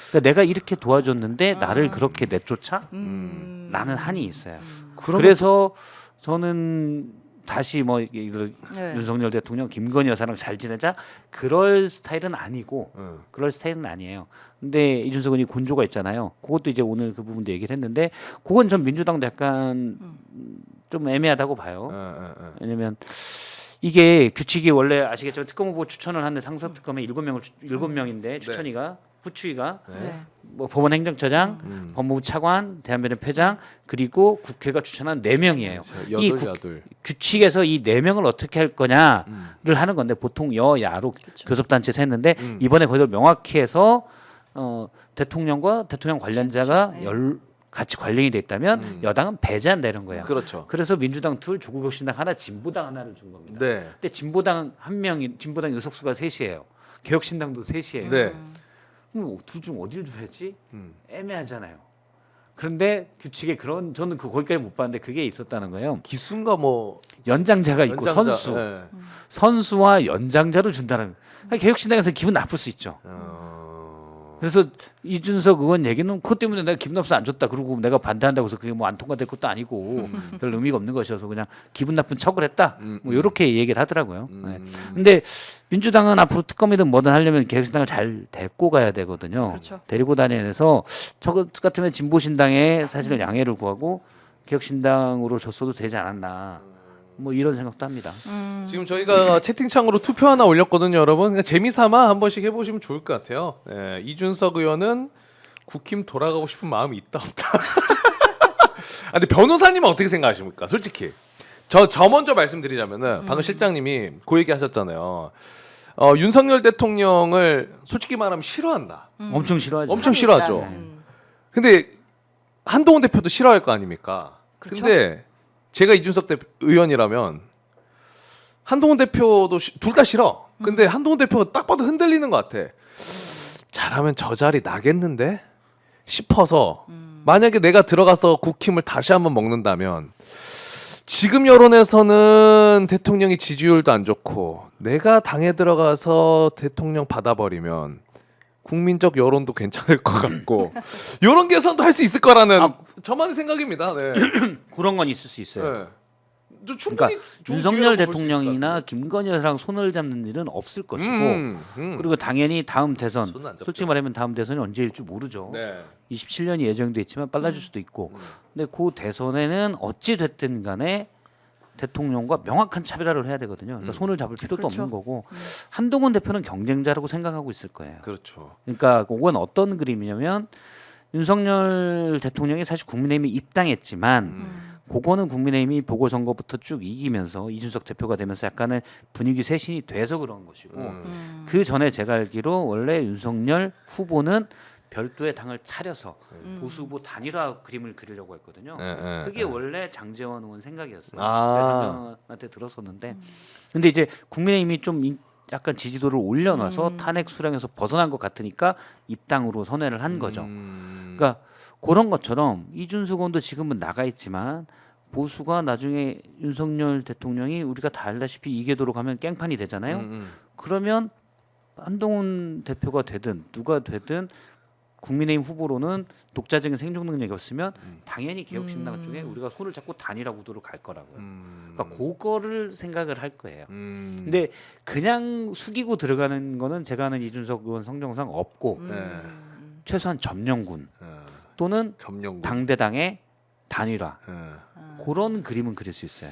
그러니까 내가 이렇게 도와줬는데 나를 그렇게 내쫓아? 음. 나는 한이 있어요. 그러면- 그래서 저는 다시 뭐 네. 윤석열 대통령, 김건희 여사랑 잘 지내자 그럴 스타일은 아니고 응. 그럴 스타일은 아니에요. 근데 이준석 의원이 곤조가 있잖아요. 그것도 이제 오늘 그 부분도 얘기를 했는데 그건 전 민주당도 약간 좀 애매하다고 봐요. 왜냐면 이게 규칙이 원래 아시겠지만 특검 후보 추천을 하는데 상설 특검에 7명인데 추천위가 후추위가 네. 뭐 법원 행정처장, 법무부 차관, 대한변협 회장 그리고 국회가 추천한 4명이에요. 이 여덟. 규칙에서 이 4명을 어떻게 할 거냐를 하는 건데 보통 여야로 교섭단체에서 했는데 이번에 거기서 명확히 해서 대통령과 대통령 관련자가 네. 같이 관련이 돼 있다면 여당은 배제한다는 거예요. 그렇죠. 그래서 민주당 둘, 조국혁신당 하나, 진보당 하나를 준 겁니다. 네. 근데 진보당 한 명이 진보당 의석수가 3이에요. 개혁신당도 3이에요. 네. 그럼 둘 중 어디를 줘야지? 애매하잖아요. 그런데 규칙에 그런 저는 거기까지 못 봤는데 그게 있었다는 거예요. 기수인가 뭐 연장자가 있고 연장자, 선수, 예. 선수와 연장자로 준다는. 개혁신당에서 기분 나쁠 수 있죠. 그래서 이준석 의원 얘기는 그것 때문에 내가 기분 나빠서 안 줬다. 그러고 내가 반대한다고 해서 그게 뭐 안 통과될 것도 아니고 별 의미가 없는 것이어서 그냥 기분 나쁜 척을 했다. 뭐 이렇게 얘기를 하더라고요. 네. 근데 민주당은 앞으로 특검이든 뭐든 하려면 개혁신당을 잘 데리고 가야 되거든요. 그렇죠. 데리고 다니면서 저 같으면 진보신당에 사실은 양해를 구하고 개혁신당으로 줬어도 되지 않았나. 뭐 이런 생각도 합니다. 지금 저희가 채팅창으로 투표 하나 올렸거든요, 여러분. 그냥 재미삼아 한 번씩 해보시면 좋을 것 같아요. 예, 이준석 의원은 국힘 돌아가고 싶은 마음이 있다 없다. 아, 근데 변호사님은 어떻게 생각하십니까? 솔직히 저 먼저 말씀드리자면은 방금 실장님이 그 얘기하셨잖아요. 윤석열 대통령을 솔직히 말하면 싫어한다. 엄청 싫어하죠. 엄청 싫어하죠. 음. 근데 한동훈 대표도 싫어할 거 아닙니까? 그렇죠. 근데 제가 이준석 의원이라면 한동훈 대표도 둘 다 싫어. 근데 한동훈 대표가 딱 봐도 흔들리는 것 같아. 잘하면 저 자리 나겠는데 싶어서 만약에 내가 들어가서 국힘을 다시 한번 먹는다면 지금 여론에서는 대통령이 지지율도 안 좋고 내가 당에 들어가서 대통령 받아버리면 국민적 여론도 괜찮을 것 같고 이런 계산도 할 수 있을 거라는 저만의 생각입니다. 네. 그런 건 있을 수 있어요. 네. 저 충분히 그러니까 좋은 윤석열 기회라고 볼수 있을 것 대통령이나 같아요. 김건희 여사랑 손을 잡는 일은 없을 것이고 그리고 당연히 다음 대선 손은 안 잡죠. 솔직히 말하면 다음 대선이 언제일지 모르죠. 네. 27년이 예정돼 있지만 빨라질 수도 있고 근데 그 대선에는 어찌 됐든 간에 대통령과 명확한 차별화를 해야 되거든요. 그러니까 손을 잡을 필요도 그렇죠. 없는 거고 한동훈 대표는 경쟁자라고 생각하고 있을 거예요. 그렇죠. 그러니까 그건 어떤 그림이냐면 윤석열 대통령이 사실 국민의힘에 입당했지만 그거는 국민의힘이 보궐선거부터 쭉 이기면서 이준석 대표가 되면서 약간의 분위기 쇄신이 돼서 그런 것이고 그 전에 제가 알기로 원래 윤석열 후보는 별도의 당을 차려서 보수 후보 단일화 그림을 그리려고 했거든요. 그게 원래 장제원 의원 생각이었어요. 아. 제가 장제원 의원한테 들었었는데 근데 이제 국민의힘이 좀 약간 지지도를 올려놔서 탄핵 수령에서 벗어난 것 같으니까 입당으로 선회를 한 거죠. 그러니까 그런 것처럼 이준석 의원도 지금은 나가 있지만 보수가 나중에 윤석열 대통령이 우리가 다 알다시피 이계도로 가면 깽판이 되잖아요. 그러면 한동훈 대표가 되든 누가 되든 국민의힘 후보로는 독자적인 생존 능력이 없으면 당연히 개혁신당 쪽에 우리가 손을 잡고 단일화 구도로 갈 거라고요. 그러니까 그거를 생각을 할 거예요. 근데 그냥 숙이고 들어가는 거는 제가 아는 이준석 의원 성정상 없고 최소한 점령군 또는 점령군. 당대당의 단일화 예. 그런 그림은 그릴 수 있어요.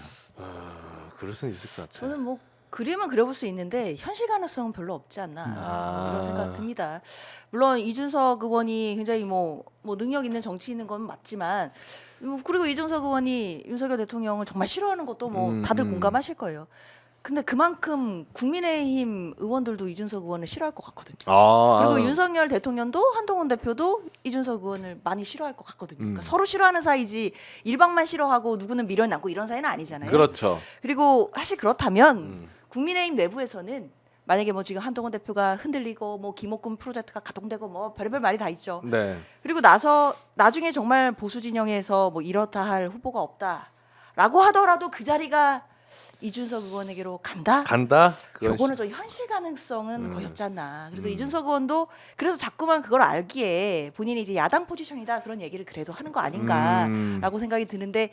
그럴 수는 있을 것 같아요. 저는 뭐 그림은 그려볼 수 있는데 현실 가능성은 별로 없지 않나 이런 생각 듭니다. 물론 이준석 의원이 굉장히 뭐 능력 있는 정치인인 건 맞지만 그리고 이준석 의원이 윤석열 대통령을 정말 싫어하는 것도 뭐 다들 공감하실 거예요. 근데 그만큼 국민의힘 의원들도 이준석 의원을 싫어할 것 같거든요. 그리고 윤석열 대통령도 한동훈 대표도 이준석 의원을 많이 싫어할 것 같거든요. 그러니까 서로 싫어하는 사이지 일방만 싫어하고 누구는 미련하고 이런 사이는 아니잖아요. 그렇죠. 그리고 사실 그렇다면 국민의힘 내부에서는 만약에 뭐 지금 한동훈 대표가 흔들리고 뭐 김옥군 프로젝트가 가동되고 뭐 별의별 말이 다 있죠. 네. 그리고 나중에 정말 보수 진영에서 뭐 이렇다 할 후보가 없다라고 하더라도 그 자리가 이준석 의원에게로 간다? 요거는 좀 현실 가능성은 거의 없지 않나. 그래서 이준석 의원도 그래서 자꾸만 그걸 알기에 본인이 이제 야당 포지션이다 그런 얘기를 그래도 하는 거 아닌가라고 생각이 드는데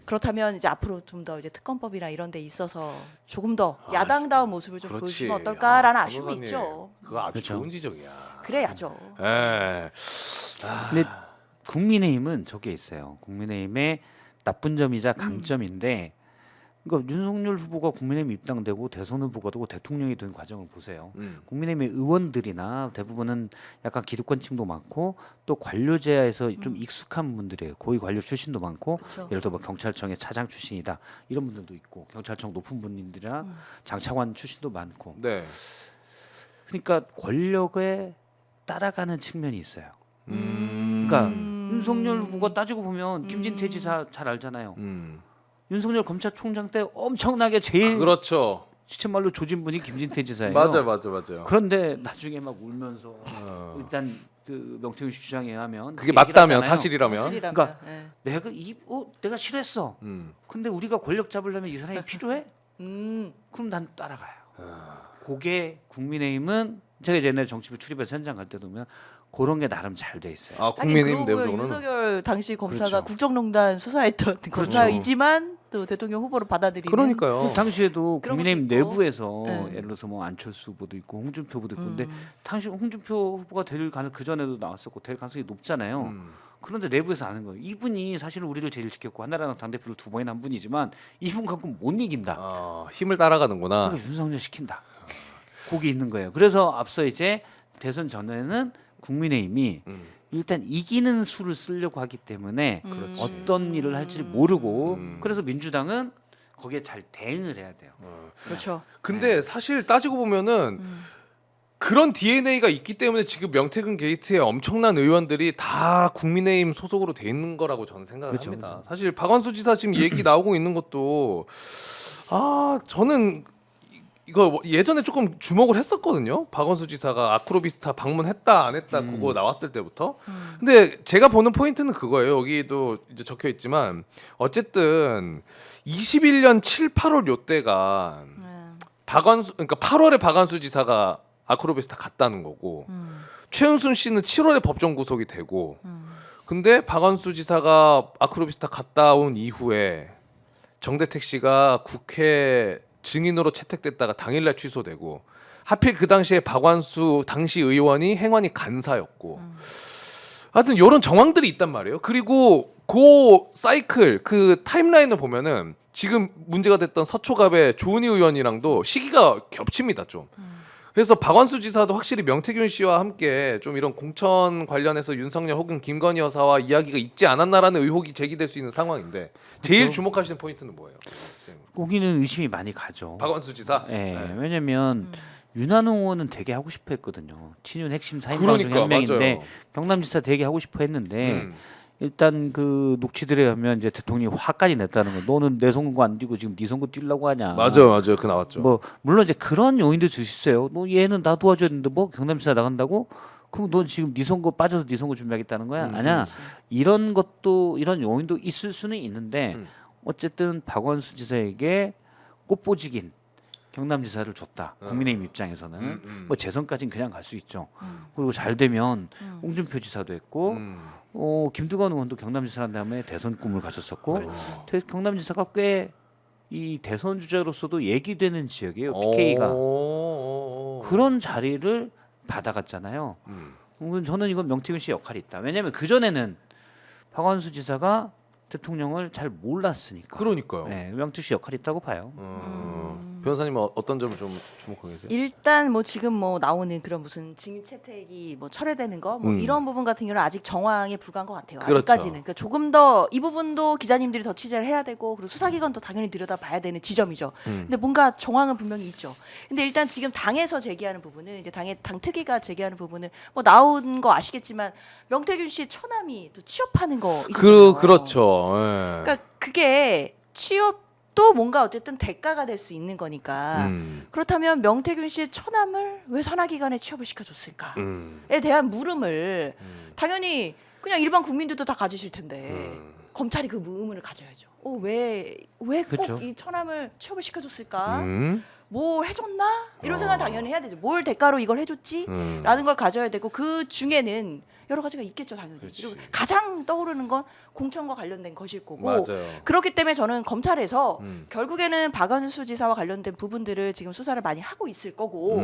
그렇다면 이제 앞으로 좀 더 이제 특검법이나 이런 데 있어서 조금 더 야당다운 모습을 좀 보여주시면 어떨까라는 아쉬움이 있죠. 그거 아주 그렇죠. 좋은 지적이야. 그래야죠. 예. 근데 국민의힘은 저게 있어요. 국민의힘의 나쁜 점이자 강점인데 그러니까 윤석열 후보가 국민의힘 입당되고 대선 후보가 되고 대통령이 된 과정을 보세요. 국민의힘의 의원들이나 대부분은 약간 기득권층도 많고 또 관료제에서 좀 익숙한 분들이에요. 고위 관료 출신도 많고 그쵸. 예를 들어 뭐 경찰청의 차장 출신이다 이런 분들도 있고 경찰청 높은 분들이나 장차관 출신도 많고 네. 그러니까 권력에 따라가는 측면이 있어요. 그러니까 윤석열 후보가 따지고 보면 김진태 지사 잘 알잖아요. 윤석열 검찰총장 때 엄청나게 제일 그렇죠. 시쳇말로 조진 분이 김진태 지사예요. 맞아요. 그런데 나중에 막 울면서 일단 그 명태균 씨 주장에 의하면 그게 얘기를 맞다면 하잖아요. 사실이라면. 사실이라면. 그러니까 예. 내가 싫어했어. 근데 우리가 권력 잡으려면 이 사람이 필요해? 그럼 난 따라가요. 그게 국민의힘은 제가 이제 옛날에 정치부 출입해서 현장 갈 때도 보면 그런 게 나름 잘 돼 있어요. 아, 하긴 국민의힘 그러고 보면 내부적으로는 윤석열 당시 검사가 그렇죠. 국정농단 수사했던 검사이지만 또 대통령 후보로 받아들이는. 그러니까요. 그 당시에도 그런 국민의힘 것도 있고. 내부에서 네. 예를 들어서 뭐 안철수 후보도 있고 홍준표 후보도 있고 근데 당시 홍준표 후보가 될 가능 그 전에도 나왔었고 될 가능성이 높잖아요. 그런데 내부에서 아는 거예요. 이분이 사실은 우리를 제일 지켰고 한나라당 당대표를 2번이나 한 분이지만 이분 갖고 못 이긴다. 힘을 따라가는구나. 그러니까 윤석열 시킨다. 거기 있는 거예요. 그래서 앞서 이제 대선 전에는 국민의힘이 일단 이기는 수를 쓰려고 하기 때문에 어떤 일을 할지 모르고 그래서 민주당은 거기에 잘 대응을 해야 돼요. 그렇죠. 근데 사실 따지고 보면은 그런 DNA가 있기 때문에 지금 명태균 게이트에 엄청난 의원들이 다 국민의힘 소속으로 돼 있는 거라고 저는 생각을 그렇죠, 합니다. 그렇죠. 사실 박원수 지사 지금 얘기 나오고 있는 것도 저는 이거 예전에 조금 주목을 했었거든요. 박원수 지사가 아크로비스타 방문했다 안 했다 그거 나왔을 때부터. 근데 제가 보는 포인트는 그거예요. 여기도 이제 적혀 있지만 어쨌든 21년 7, 8월 요때가 그러니까 8월에 박원수 지사가 아크로비스타 갔다는 거고 최은순 씨는 7월에 법정 구속이 되고 근데 박원수 지사가 아크로비스타 갔다 온 이후에 정대택 씨가 국회 증인으로 채택됐다가 당일날 취소되고 하필 그 당시에 박완수 당시 의원이 행안위 간사였고 하여튼 이런 정황들이 있단 말이에요. 그리고 그 사이클 그 타임라인을 보면은 지금 문제가 됐던 서초갑의 조은희 의원이랑도 시기가 겹칩니다 좀. 그래서 박완수 지사도 확실히 명태균 씨와 함께 좀 이런 공천 관련해서 윤석열 혹은 김건희 여사와 이야기가 있지 않았나라는 의혹이 제기될 수 있는 상황인데 제일 그렇죠. 주목하시는 포인트는 뭐예요? 거기는 의심이 많이 가죠. 박완수 지사? 예, 네. 왜냐면 윤한홍 의원은 되게 하고 싶어 했거든요. 친윤 핵심 4인방 중에 한 명인데 맞아요. 경남지사 되게 하고 싶어 했는데 음. 일단 그 녹취들에 하면 이제 대통령이 화까지 냈다는 거. 너는 내 선거 안 뛰고 지금 네 선거 뛰려고 하냐. 맞아요. 그 나왔죠. 뭐 물론 이제 그런 요인도 줄 수 있어요. 너 얘는 나 도와줬는데 뭐 경남지사 나간다고? 그럼 너 지금 네 선거 빠져서 네 선거 준비하겠다는 거야? 아니야. 이런 것도 이런 요인도 있을 수는 있는데 어쨌든 박원수 지사에게 꽃보직인 경남지사를 줬다. 국민의힘 입장에서는 뭐 재선까지는 그냥 갈 수 있죠. 그리고 잘 되면 홍준표 지사도 했고 김두관 의원도 경남지사한 다음에 대선 꿈을 가졌었고 경남지사가 꽤 이 대선 주자로서도 얘기되는 지역이에요. PK가 그런 자리를 받아갔잖아요. 저는 이건 명태균 씨 역할이 있다. 왜냐하면 그 전에는 박원수 지사가 대통령을 잘 몰랐으니까. 그러니까요. 네, 명태균 씨 역할이 있다고 봐요. 변호사님 어떤 점을 좀 주목하고 계세요? 일단 뭐 지금 뭐 나오는 그런 무슨 증인 채택이 뭐 철회되는 거 뭐 이런 부분 같은 경우는 아직 정황에 불과한 것 같아요. 그렇죠. 아직까지는. 그러니까 조금 더 이 부분도 기자님들이 더 취재를 해야 되고 그리고 수사기관도 당연히 들여다봐야 되는 지점이죠. 근데 뭔가 정황은 분명히 있죠. 근데 일단 지금 당에서 제기하는 부분은 이제 당 특위가 제기하는 부분은 뭐 나온 거 아시겠지만 명태균 씨 처남이 또 취업하는 거 있잖아요. 그렇죠. 예. 그러니까 그게 취업도 뭔가 어쨌든 대가가 될 수 있는 거니까 그렇다면 명태균 씨의 처남을 왜 산하기관에 취업을 시켜줬을까에 대한 물음을 당연히 그냥 일반 국민들도 다 가지실 텐데 검찰이 그 의문을 가져야죠. 왜 꼭 그렇죠. 이 처남을 취업을 시켜줬을까? 음. 뭘 해줬나? 이런 생각을 당연히 해야 되죠. 뭘 대가로 이걸 해줬지? 음. 라는 걸 가져야 되고 그 중에는 여러 가지가 있겠죠 당연히. 그렇지. 그리고 가장 떠오르는 건 공천과 관련된 것일 거고 맞아요. 그렇기 때문에 저는 검찰에서 음. 결국에는 박원수 지사와 관련된 부분들을 지금 수사를 많이 하고 있을 거고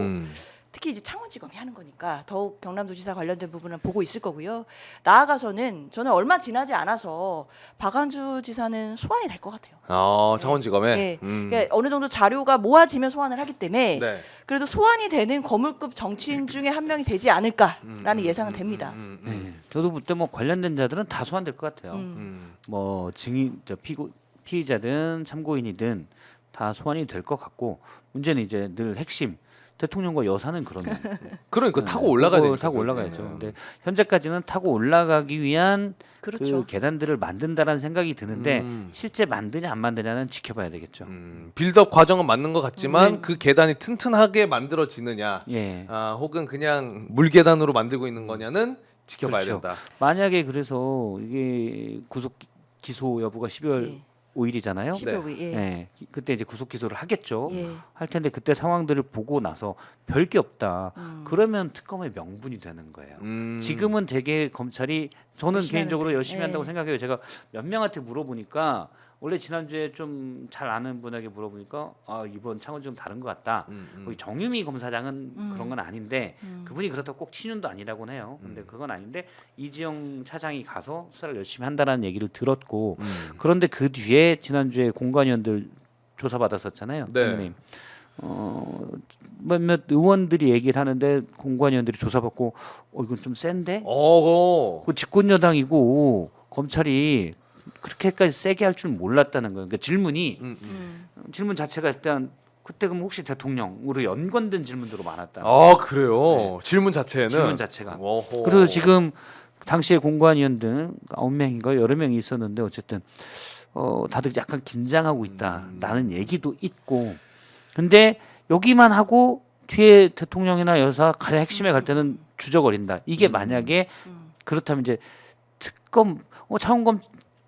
특히 이제 창원지검이 하는 거니까 더욱 경남도지사 관련된 부분은 보고 있을 거고요. 나아가서는 저는 얼마 지나지 않아서 박원수 지사는 소환이 될 것 같아요. 창원지검에. 네. 그러니까 어느 정도 자료가 모아지면 소환을 하기 때문에 네. 그래도 소환이 되는 거물급 정치인 중에 한 명이 되지 않을까라는 예상은 됩니다. 네. 저도 볼 때 뭐 관련된 자들은 다 소환될 것 같아요. 뭐 증인, 피의자든 참고인이든 다 소환이 될 것 같고 문제는 이제 늘 핵심 대통령과 여사는 그런 그러니까 타고 올라가야 그거 되니까. 타고 올라가야죠. 근데 현재까지는 타고 올라가기 위한 그렇죠. 그 계단들을 만든다라는 생각이 드는데 음. 실제 만드냐 안 만드냐는 지켜봐야 되겠죠. 빌드업 과정은 맞는 것 같지만 네. 그 계단이 튼튼하게 만들어지느냐, 예. 혹은 그냥 물계단으로 만들고 있는 거냐는 지켜봐야 그렇죠. 된다. 만약에 그래서 이게 구속 기소 여부가 12월 예. 5일이잖아요. 12월 5일. 예. 예. 그때 이제 구속 기소를 하겠죠. 예. 할 텐데 그때 상황들을 보고 나서 별 게 없다. 그러면 특검의 명분이 되는 거예요. 지금은 되게 검찰이 저는 열심히 개인적으로 하는데. 열심히 한다고 예. 생각해요. 제가 몇 명한테 물어보니까 원래 지난주에 좀 잘 아는 분에게 물어보니까 이번 창은 좀 다른 것 같다. 거기 정유미 검사장은 그런 건 아닌데 그분이 그렇다고 꼭 친윤도 아니라고는 해요. 근데 그건 아닌데 이지영 차장이 가서 수사를 열심히 한다라는 얘기를 들었고 그런데 그 뒤에 지난주에 공관위원들 조사 받았었잖아요. 네. 국민의힘. 몇몇 의원들이 얘기를 하는데 공관위원들이 조사받고 이건 좀 센데? 그 집권 여당이고 검찰이 그렇게까지 세게 할 줄 몰랐다는 거예요. 그러니까 질문이 질문 자체가 일단 그때 그럼 혹시 대통령으로 연관된 질문들로 많았다. 그래요. 질문 자체는 질문 자체가. 어허. 그래서 지금 당시에 공관위원 등 9명인가 여러 명이 있었는데 어쨌든 다들 약간 긴장하고 있다라는 얘기도 있고 근데 여기만 하고 뒤에 대통령이나 여사 가장 핵심에 갈 때는 주저거린다. 이게 만약에 그렇다면 이제 특검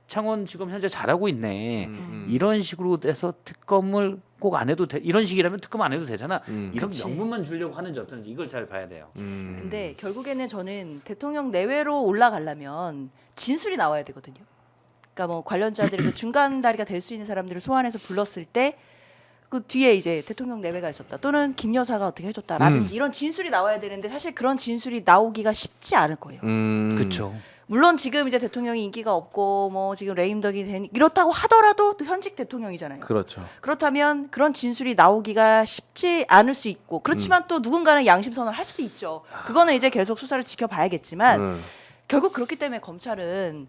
창원지검 현재 잘하고 있네. 이런 식으로 돼서 특검을 꼭 안 해도 돼. 이런 식이라면 특검 안 해도 되잖아. 이런 그치. 명분만 주려고 하는지 어떤지 이걸 잘 봐야 돼요. 근데 결국에는 저는 대통령 내외로 올라가려면 진술이 나와야 되거든요. 그러니까 뭐 관련자들이 그 중간 다리가 될 수 있는 사람들을 소환해서 불렀을 때 그 뒤에 이제 대통령 내외가 있었다 또는 김 여사가 어떻게 해줬다라든지 이런 진술이 나와야 되는데 사실 그런 진술이 나오기가 쉽지 않을 거예요. 그렇죠. 물론 지금 이제 대통령이 인기가 없고 뭐 지금 레임덕이 되니 이렇다고 하더라도 또 현직 대통령이잖아요. 그렇죠. 그렇다면 그런 진술이 나오기가 쉽지 않을 수 있고 그렇지만 또 누군가는 양심선언을 할 수도 있죠. 그거는 이제 계속 수사를 지켜봐야겠지만 결국 그렇기 때문에 검찰은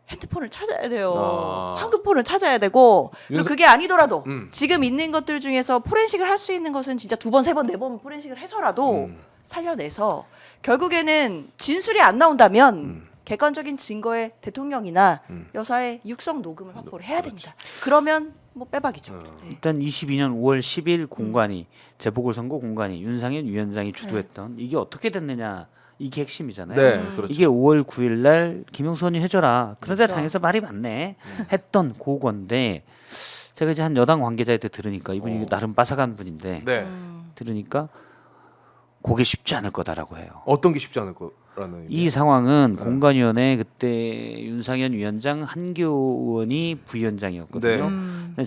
핸드폰을 찾아야 돼요. 황금폰을 찾아야 되고 그리고 그게 아니더라도 지금 있는 것들 중에서 포렌식을 할 수 있는 것은 진짜 2번, 3번, 4번 포렌식을 해서라도 살려내서 결국에는 진술이 안 나온다면 객관적인 증거의 대통령이나 여사의 육성 녹음을 확보를 해야 됩니다. 그러면 뭐 빼박이죠. 네. 일단 22년 5월 10일 공관위 재보궐선거 공관위 윤상현 위원장이 주도했던 이게 어떻게 됐느냐 이게 핵심이잖아요. 네, 그렇죠. 이게 5월 9일 날 김영선이 해줘라. 그런데 당에서 말이 많네. 했던 그건데 제가 이제 한 여당 관계자한테 들으니까 이분이 나름 빠삭한 분인데 네. 들으니까 그게 쉽지 않을 거다라고 해요. 어떤 게 쉽지 않을 거라는 이 상황은 공관위원회 그때 윤상현 위원장 한교 의원이 부위원장이었거든요.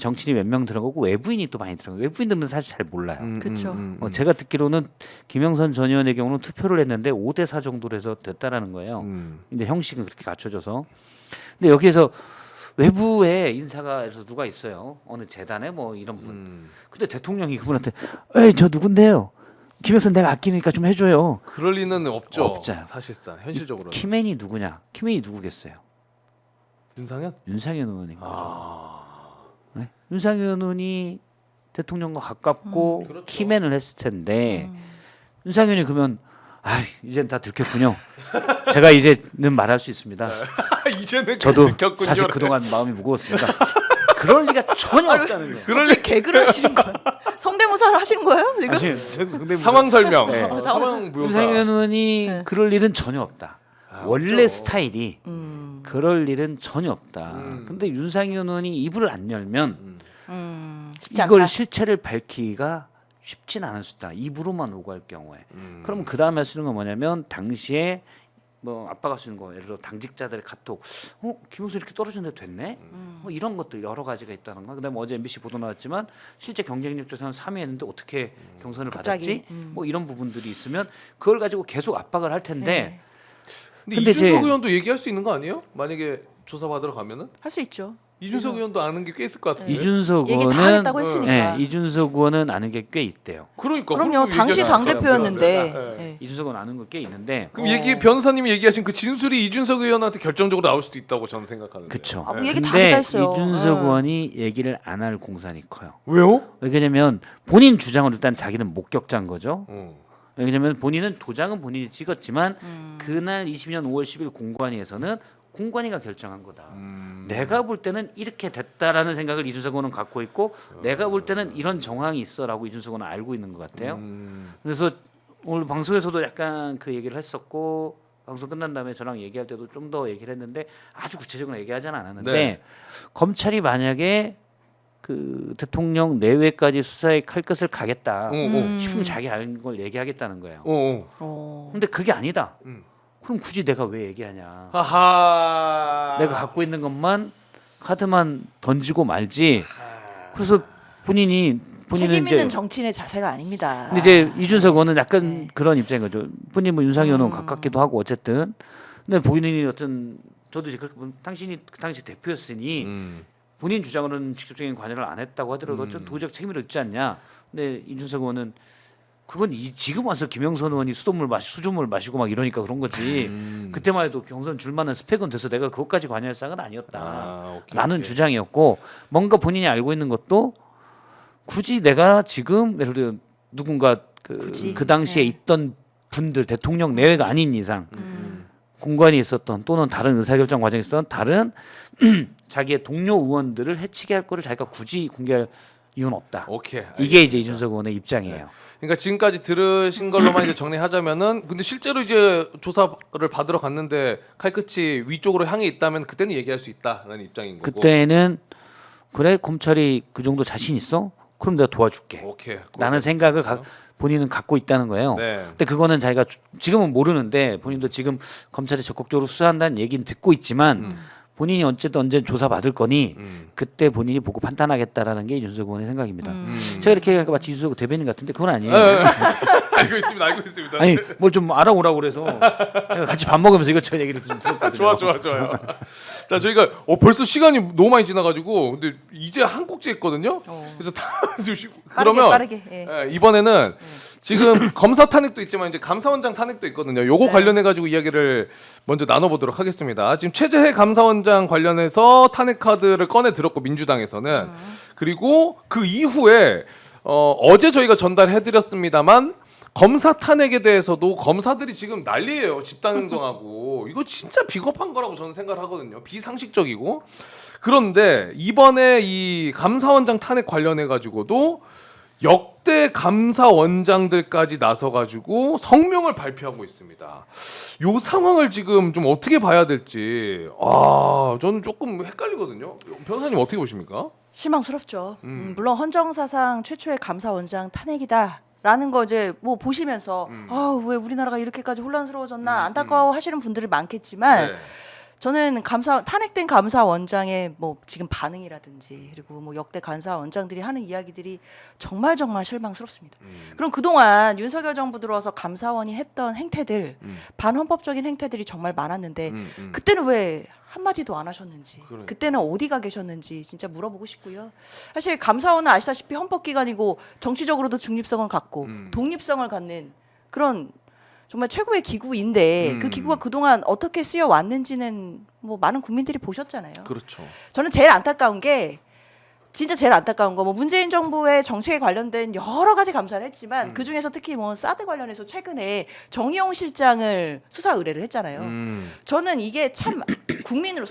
정치인이 몇 명 들어가고 외부인이 또 많이 들어가고 외부인들은 사실 잘 몰라요. 그렇죠. 제가 듣기로는 김영선 전 의원의 경우는 투표를 했는데 5대4 정도로 해서 됐다라는 거예요. 근데 형식은 그렇게 갖춰져서. 근데 여기에서 외부에 인사가 해서 누가 있어요. 어느 재단에 뭐 이런 분. 근데 대통령이 그분한테 에이 저 누군데요. 김영선 내가 아끼니까 좀 해줘요. 그럴 리는 없죠. 없죠. 사실상 현실적으로는. 키맨이 누구냐? 키맨이 누구겠어요? 윤상현? 윤상현 의원인 거죠. 네? 윤상현 의원이 대통령과 가깝고 그렇죠. 키맨을 했을 텐데 윤상현이 그러면 이젠 다 들켰군요. 제가 이제는 말할 수 있습니다. 이제는 저도 들켰군요. 사실 그동안 마음이 무거웠습니다. 그럴 리가 전혀 없다는 거예요. 갑자기 개그를 하시는 거예요? 성대모사를 하시는 거예요? 지금? 상황 설명. 네. 상황 묘사. 윤상현 의원이 네. 그럴 일은 전혀 없다. 원래 없죠. 스타일이 그럴 일은 전혀 없다. 근데 윤상현 의원이 입을 안 열면 쉽지 이걸 않다. 실체를 밝히기가 쉽진 않을 수 있다. 입으로만 오갈 경우에. 그럼 그 다음에 할 수 있는 건 뭐냐면 당시에 뭐 아빠가 쓰는 거 예를 들어 당직자들의 카톡 김용수 이렇게 떨어졌는데 됐네 뭐 이런 것들 여러 가지가 있다는 거. 그다음에 어제 MBC 보도 나왔지만 실제 경쟁력 조사는 3위 했는데 어떻게 경선을 갑자기, 받았지 뭐 이런 부분들이 있으면 그걸 가지고 계속 압박을 할 텐데 네. 근데 근데 이준석 이제- 의원도 얘기할 수 있는 거 아니에요? 만약에 조사 받으러 가면은? 할 수 있죠. 이준석 의원도 아는 게 꽤 있을 것 같은데. 이준석 얘기 다 의원은 했다고 했으니까. 이준석 의원은 아는 게 꽤 있대요. 그러니까. 그럼요. 그럼 당시 얘기하잖아요. 당 대표였는데. 네. 예. 이준석 의원 아는 거 꽤 있는데 그럼 변호사님이 얘기하신 그 진술이 이준석 의원한테 결정적으로 나올 수도 있다고 저는 생각하는데. 그쵸. 아, 뭐 얘기 다 근데 했어요. 이준석 예. 의원이 얘기를 안 할 공산이 커요. 왜요? 왜냐면 본인 주장은 일단 자기는 목격자인 거죠. 어. 왜냐면 본인은 도장은 본인이 찍었지만 그날 20년 5월 10일 공관위에서는 공관위가 결정한 거다. 내가 볼 때는 이렇게 됐다라는 생각을 이준석 의원은 갖고 있고 내가 볼 때는 이런 정황이 있어라고 이준석 의원은 알고 있는 것 같아요. 그래서 오늘 방송에서도 약간 그 얘기를 했었고 방송 끝난 다음에 저랑 얘기할 때도 좀 더 얘기를 했는데 아주 구체적으로 얘기하지는 않았는데 네. 검찰이 만약에 그 대통령 내외까지 수사에 칼끝을 가겠다 싶으면 자기 아는 걸 얘기하겠다는 거예요. 근데 그게 아니다. 그럼 굳이 내가 왜 얘기하냐? 하하. 내가 갖고 있는 것만 카드만 던지고 말지. 그래서 본인은 책임 이제 있는 정치인의 자세가 아닙니다. 근데 이제 이준석 의원은 약간 네. 그런 입장인 거죠. 본인은 윤상현 의원은 가깝기도 하고 어쨌든. 근데 본인이 어떤 저도 이제 그렇게 보면 당신이 그 당시 대표였으니 본인 주장으로는 직접적인 관여를 안 했다고 하더라도 좀 도적 책임을 있지 않냐. 근데 이준석 의원은 그건 지금 와서 김영선 의원이 수돗물 마시고 막 이러니까 그런 거지. 그때만 해도 경선 줄만한 스펙은 돼서 내가 그것까지 관여할 사항은 아니었다. 라는 주장이었고 뭔가 본인이 알고 있는 것도 굳이 내가 지금 예를 들어 누군가 그 당시에 네. 있던 분들 대통령 내외가 아닌 이상 공관이 있었던 또는 다른 의사결정 과정에 있었던 다른 자기의 동료 의원들을 해치게 할 거를 자기가 굳이 공개할 이유는 없다. 오케이. 이게 이제 이준석 의원의 입장이에요. 그러니까 지금까지 들으신 걸로만 이제 정리하자면은 근데 실제로 이제 조사를 받으러 갔는데 칼끝이 위쪽으로 향해 있다면 그때는 얘기할 수 있다라는 입장인 거고. 그때는 그래 검찰이 그 정도 자신 있어? 그럼 내가 도와줄게. 오케이. 라는 생각을 본인은 갖고 있다는 거예요. 네. 근데 그거는 자기가 지금은 모르는데 본인도 지금 검찰이 적극적으로 수사한다는 얘기는 듣고 있지만 본인이 어쨌든 언제 조사 받을 거니 그때 본인이 보고 판단하겠다라는 게 이준석 의원의 생각입니다. 제가 이렇게 얘기하니까 마치 이준석 대변인 같은데 그건 아니에요. 알고 있습니다. 아니 뭘 좀 알아오라고 그래서 내가 같이 밥 먹으면서 이것저것 얘기를 좀 들었거든요. 좋아요. 자, 저희가 벌써 시간이 너무 많이 지나가지고 근데 이제 한 곡지 했거든요. 그래서 그러면 빠르게. 예. 예, 이번에는 지금 검사 탄핵도 있지만 이제 감사원장 탄핵도 있거든요. 요거 관련해 가지고 이야기를 먼저 나눠보도록 하겠습니다. 지금 최재해 감사원장 관련해서 탄핵 카드를 꺼내 들었고 민주당에서는 그리고 그 이후에 어제 저희가 전달해드렸습니다만. 검사 탄핵에 대해서도 검사들이 지금 난리예요. 집단행동하고 이거 진짜 비겁한 거라고 저는 생각을 하거든요. 비상식적이고 그런데 이번에 이 감사원장 탄핵 관련해 가지고도 역대 감사원장들까지 나서 가지고 성명을 발표하고 있습니다. 요 상황을 지금 좀 어떻게 봐야 될지 저는 조금 헷갈리거든요. 변호사님 어떻게 보십니까? 실망스럽죠. 물론 헌정사상 최초의 감사원장 탄핵이다. 라는 거 이제 뭐 보시면서 왜 우리나라가 이렇게까지 혼란스러워졌나 안타까워하시는 분들이 많겠지만 네. 저는 탄핵된 감사원장의 뭐 지금 반응이라든지 그리고 뭐 역대 감사원장들이 하는 이야기들이 정말 실망스럽습니다. 그럼 그동안 윤석열 정부 들어와서 감사원이 했던 행태들 반헌법적인 행태들이 정말 많았는데 그때는 왜 한마디도 안 하셨는지 그때는 어디가 계셨는지 진짜 물어보고 싶고요. 사실 감사원은 아시다시피 헌법기관이고 정치적으로도 중립성을 갖고 독립성을 갖는 그런 정말 최고의 기구인데 그 기구가 그동안 어떻게 쓰여 왔는지는 뭐 많은 국민들이 보셨잖아요. 그렇죠. 저는 제일 안타까운 게 뭐 문재인 정부의 정책에 관련된 여러 가지 감사를 했지만 그 중에서 특히 뭐 사드 관련해서 최근에 정의용 실장을 수사 의뢰를 했잖아요. 저는 이게 참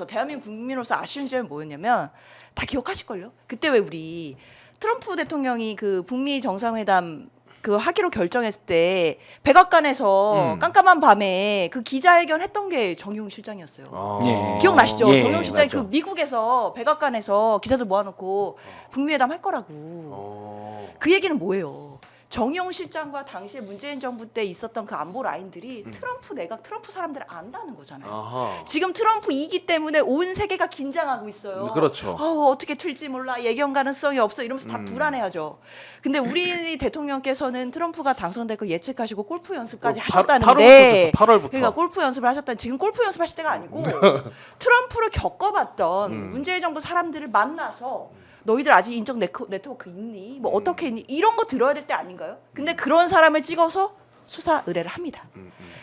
대한민국 국민으로서 아쉬운 점이 뭐였냐면 다 기억하실걸요? 그때 왜 우리 트럼프 대통령이 그 북미 정상회담 그 하기로 결정했을 때 백악관에서 깜깜한 밤에 그 기자회견 했던 게 정의용 실장이었어요. 예. 기억나시죠? 예, 정의용 실장이 맞죠. 그 미국에서 백악관에서 기자들 모아놓고 북미회담 할 거라고. 그 얘기는 뭐예요? 정의용 실장과 당시에 문재인 정부 때 있었던 그 안보 라인들이 트럼프 내각, 트럼프 사람들을 안다는 거잖아요. 아하. 지금 트럼프 2기 때문에 온 세계가 긴장하고 있어요. 그렇죠. 어떻게 틀지 몰라. 예견 가능성이 없어. 이러면서 다 불안해하죠. 근데 우리 대통령께서는 트럼프가 당선될 거 예측하시고 골프 연습까지 하셨다는데 8월부터. 그러니까 골프 연습을 하셨다는 지금 골프 연습하실 때가 아니고 트럼프를 겪어봤던 문재인 정부 사람들을 만나서 너희들 아직 인적 네트워크 있니? 뭐 어떻게 있니? 이런 거 들어야 될 때 아닌가요? 근데 그런 사람을 찍어서 수사 의뢰를 합니다.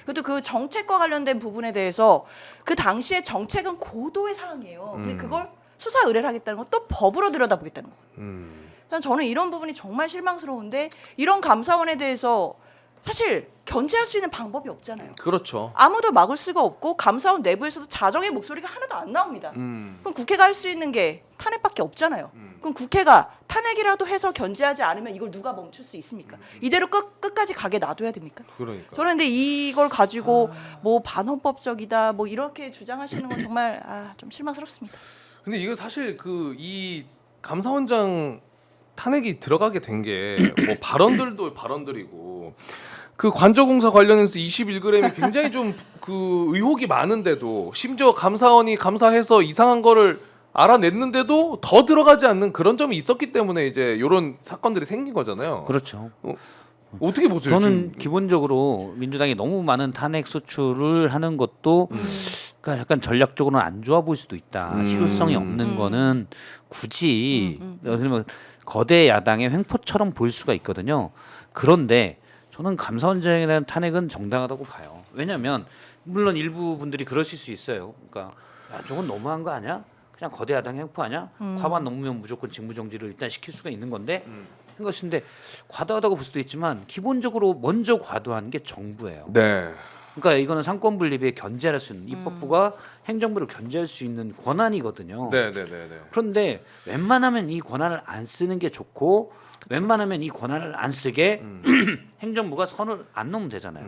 그래도 그 정책과 관련된 부분에 대해서 그 당시에 정책은 고도의 사항이에요. 근데 그걸 수사 의뢰를 하겠다는 건 또 법으로 들여다보겠다는 거예요. 저는 이런 부분이 정말 실망스러운데 이런 감사원에 대해서 사실 견제할 수 있는 방법이 없잖아요. 그렇죠. 아무도 막을 수가 없고 감사원 내부에서도 자정의 목소리가 하나도 안 나옵니다. 그럼 국회가 할 수 있는 게 탄핵밖에 없잖아요. 그럼 국회가 탄핵이라도 해서 견제하지 않으면 이걸 누가 멈출 수 있습니까? 이대로 끝까지 가게 놔둬야 됩니까? 그러니까. 저는 근데 이걸 가지고 뭐 반헌법적이다 뭐 이렇게 주장하시는 건 정말 좀 실망스럽습니다. 근데 이거 사실 그 이 감사원장 탄핵이 들어가게 된 게 뭐 발언들도 발언들이고 그 관저공사 관련해서 21g이 굉장히 좀 그 의혹이 많은데도 심지어 감사원이 감사해서 이상한 거를 알아냈는데도 더 들어가지 않는 그런 점이 있었기 때문에 이제 이런 사건들이 생긴 거잖아요. 그렇죠. 어떻게 보세요? 저는 지금? 기본적으로 민주당이 너무 많은 탄핵 소추를 하는 것도 그러니까 약간 전략적으로는 안 좋아 보일 수도 있다. 실효성이 없는 거는 굳이 그러면 거대 야당의 횡포처럼 보일 수가 있거든요. 그런데 저는 감사원장에 대한 탄핵은 정당하다고 봐요. 왜냐하면 물론 일부 분들이 그러실 수 있어요. 그러니까 야, 저건 너무한 거 아니야? 그냥 거대 야당 횡포 아니야? 과반 넘으면 무조건 직무정지를 일단 시킬 수가 있는 건데 한 것인데 과도하다고 볼 수도 있지만 기본적으로 먼저 과도한 게 정부예요. 네. 그러니까 이거는 상권 분립에 견제할 수 있는 입법부가 행정부를 견제할 수 있는 권한이거든요. 네. 그런데 웬만하면 이 권한을 안 쓰는 게 좋고 웬만하면 이 권한을 안 쓰게 행정부가 선을 안 넘으면 되잖아요.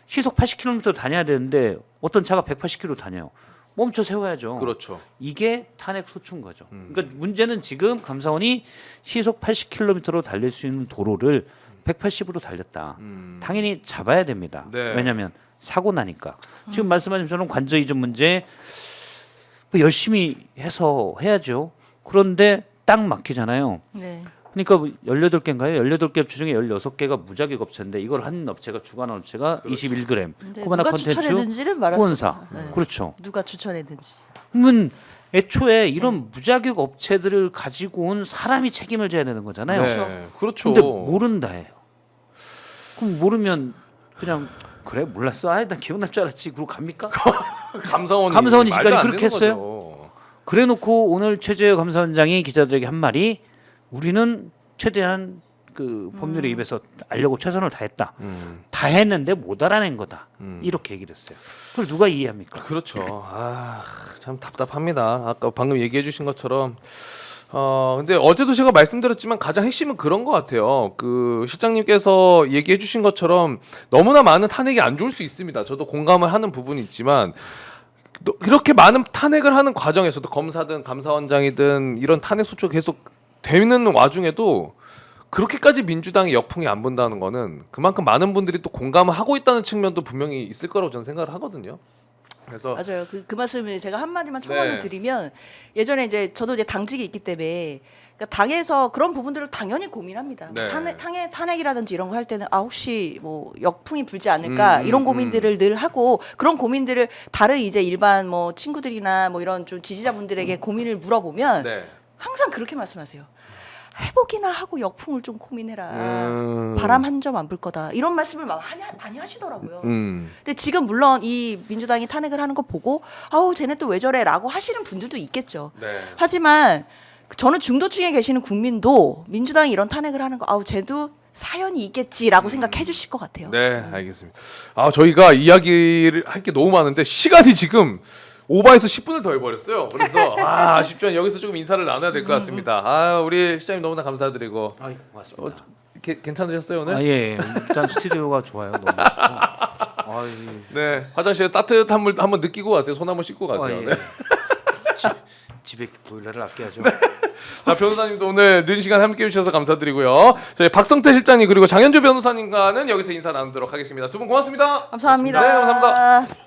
시속 80km 다녀야 되는데 어떤 차가 180km 다녀요. 멈춰 세워야죠. 그렇죠. 이게 탄핵 소추인 거죠. 그러니까 문제는 지금 감사원이 시속 80km로 달릴 수 있는 도로를 180으로 달렸다. 당연히 잡아야 됩니다. 네. 왜냐하면 사고 나니까. 지금 말씀하신 것처럼 관저 이전 문제 뭐 열심히 해서 해야죠. 그런데 딱 막히잖아요. 네. 그러니까 18개인가요? 18개 업체 중에 16개가 무자격 업체인데 이걸 한 업체가 주관한 업체가 21g. 근데 코바나 누가 컨텐츠 추천했는지를 말할 후원사. 수가. 네. 그렇죠. 누가 추천했는지. 그러면 애초에 이런 무자격 업체들을 가지고 온 사람이 책임을 져야 되는 거잖아요. 네. 그렇죠. 근데 모른다 해요. 그럼 모르면 그냥 그래 몰랐어. 난 기억날 줄 알았지. 그러고 갑니까? 감사원이 감사원이 말도 지금까지 안 그렇게 되는 했어요? 거죠. 그래놓고 오늘 최재형 감사원장이 기자들에게 한 말이 우리는 최대한 그 법률에 입에서 알려고 최선을 다했다. 다 했는데 못 알아낸 거다. 이렇게 얘기를 했어요. 그걸 누가 이해합니까? 그렇죠. 참 답답합니다. 아까 방금 얘기해 주신 것처럼 근데 어제도 제가 말씀드렸지만 가장 핵심은 그런 것 같아요. 그 실장님께서 얘기해 주신 것처럼 너무나 많은 탄핵이 안 좋을 수 있습니다. 저도 공감을 하는 부분이 있지만 이렇게 많은 탄핵을 하는 과정에서도 검사든 감사원장이든 이런 탄핵 소추가 계속 되는 와중에도 그렇게까지 민주당이 역풍이 안 분다는 거는 그만큼 많은 분들이 또 공감을 하고 있다는 측면도 분명히 있을 거라고 저는 생각을 하거든요. 그래서 맞아요. 그 말씀을 제가 한 마디만 첨언을 네. 드리면 예전에 이제 저도 이제 당직이 있기 때문에 그러니까 당에서 그런 부분들을 당연히 고민합니다. 네. 탄핵이라든지 이런 거 할 때는 혹시 뭐 역풍이 불지 않을까 이런 고민들을 늘 하고 그런 고민들을 다른 이제 일반 뭐 친구들이나 뭐 이런 좀 지지자분들에게 고민을 물어보면 네. 항상 그렇게 말씀하세요. 해보기나 하고 역풍을 좀 고민해라. 바람 한 점 안 불 거다. 이런 말씀을 많이 하시더라고요. 근데 지금 물론 이 민주당이 탄핵을 하는 거 보고 쟤네 또 왜 저래라고 하시는 분들도 있겠죠. 네. 하지만 저는 중도층에 계시는 국민도 민주당이 이런 탄핵을 하는 거 쟤도 사연이 있겠지라고 생각해 주실 것 같아요. 네, 알겠습니다. 저희가 이야기를 할 게 너무 많은데 시간이 지금 오바해서 10분을 더 해버렸어요. 그래서 아쉽지만 여기서 조금 인사를 나눠야 될 것 같습니다. 우리 시장님 너무나 감사드리고 맞습니다. 괜찮으셨어요 오늘? 예. 일단 스튜디오가 좋아요. 너무. 네, 화장실에 따뜻한 물 한번 느끼고 가세요. 손 한번 씻고 가세요. 예. 네. 집에 보일러를 아껴야죠. 자, 변호사님도 오늘 늦은 시간 함께 해주셔서 감사드리고요. 저희 박성태 실장님 그리고 장현주 변호사님과는 여기서 인사 나누도록 하겠습니다. 두 분 고맙습니다. 감사합니다. 네, 감사합니다.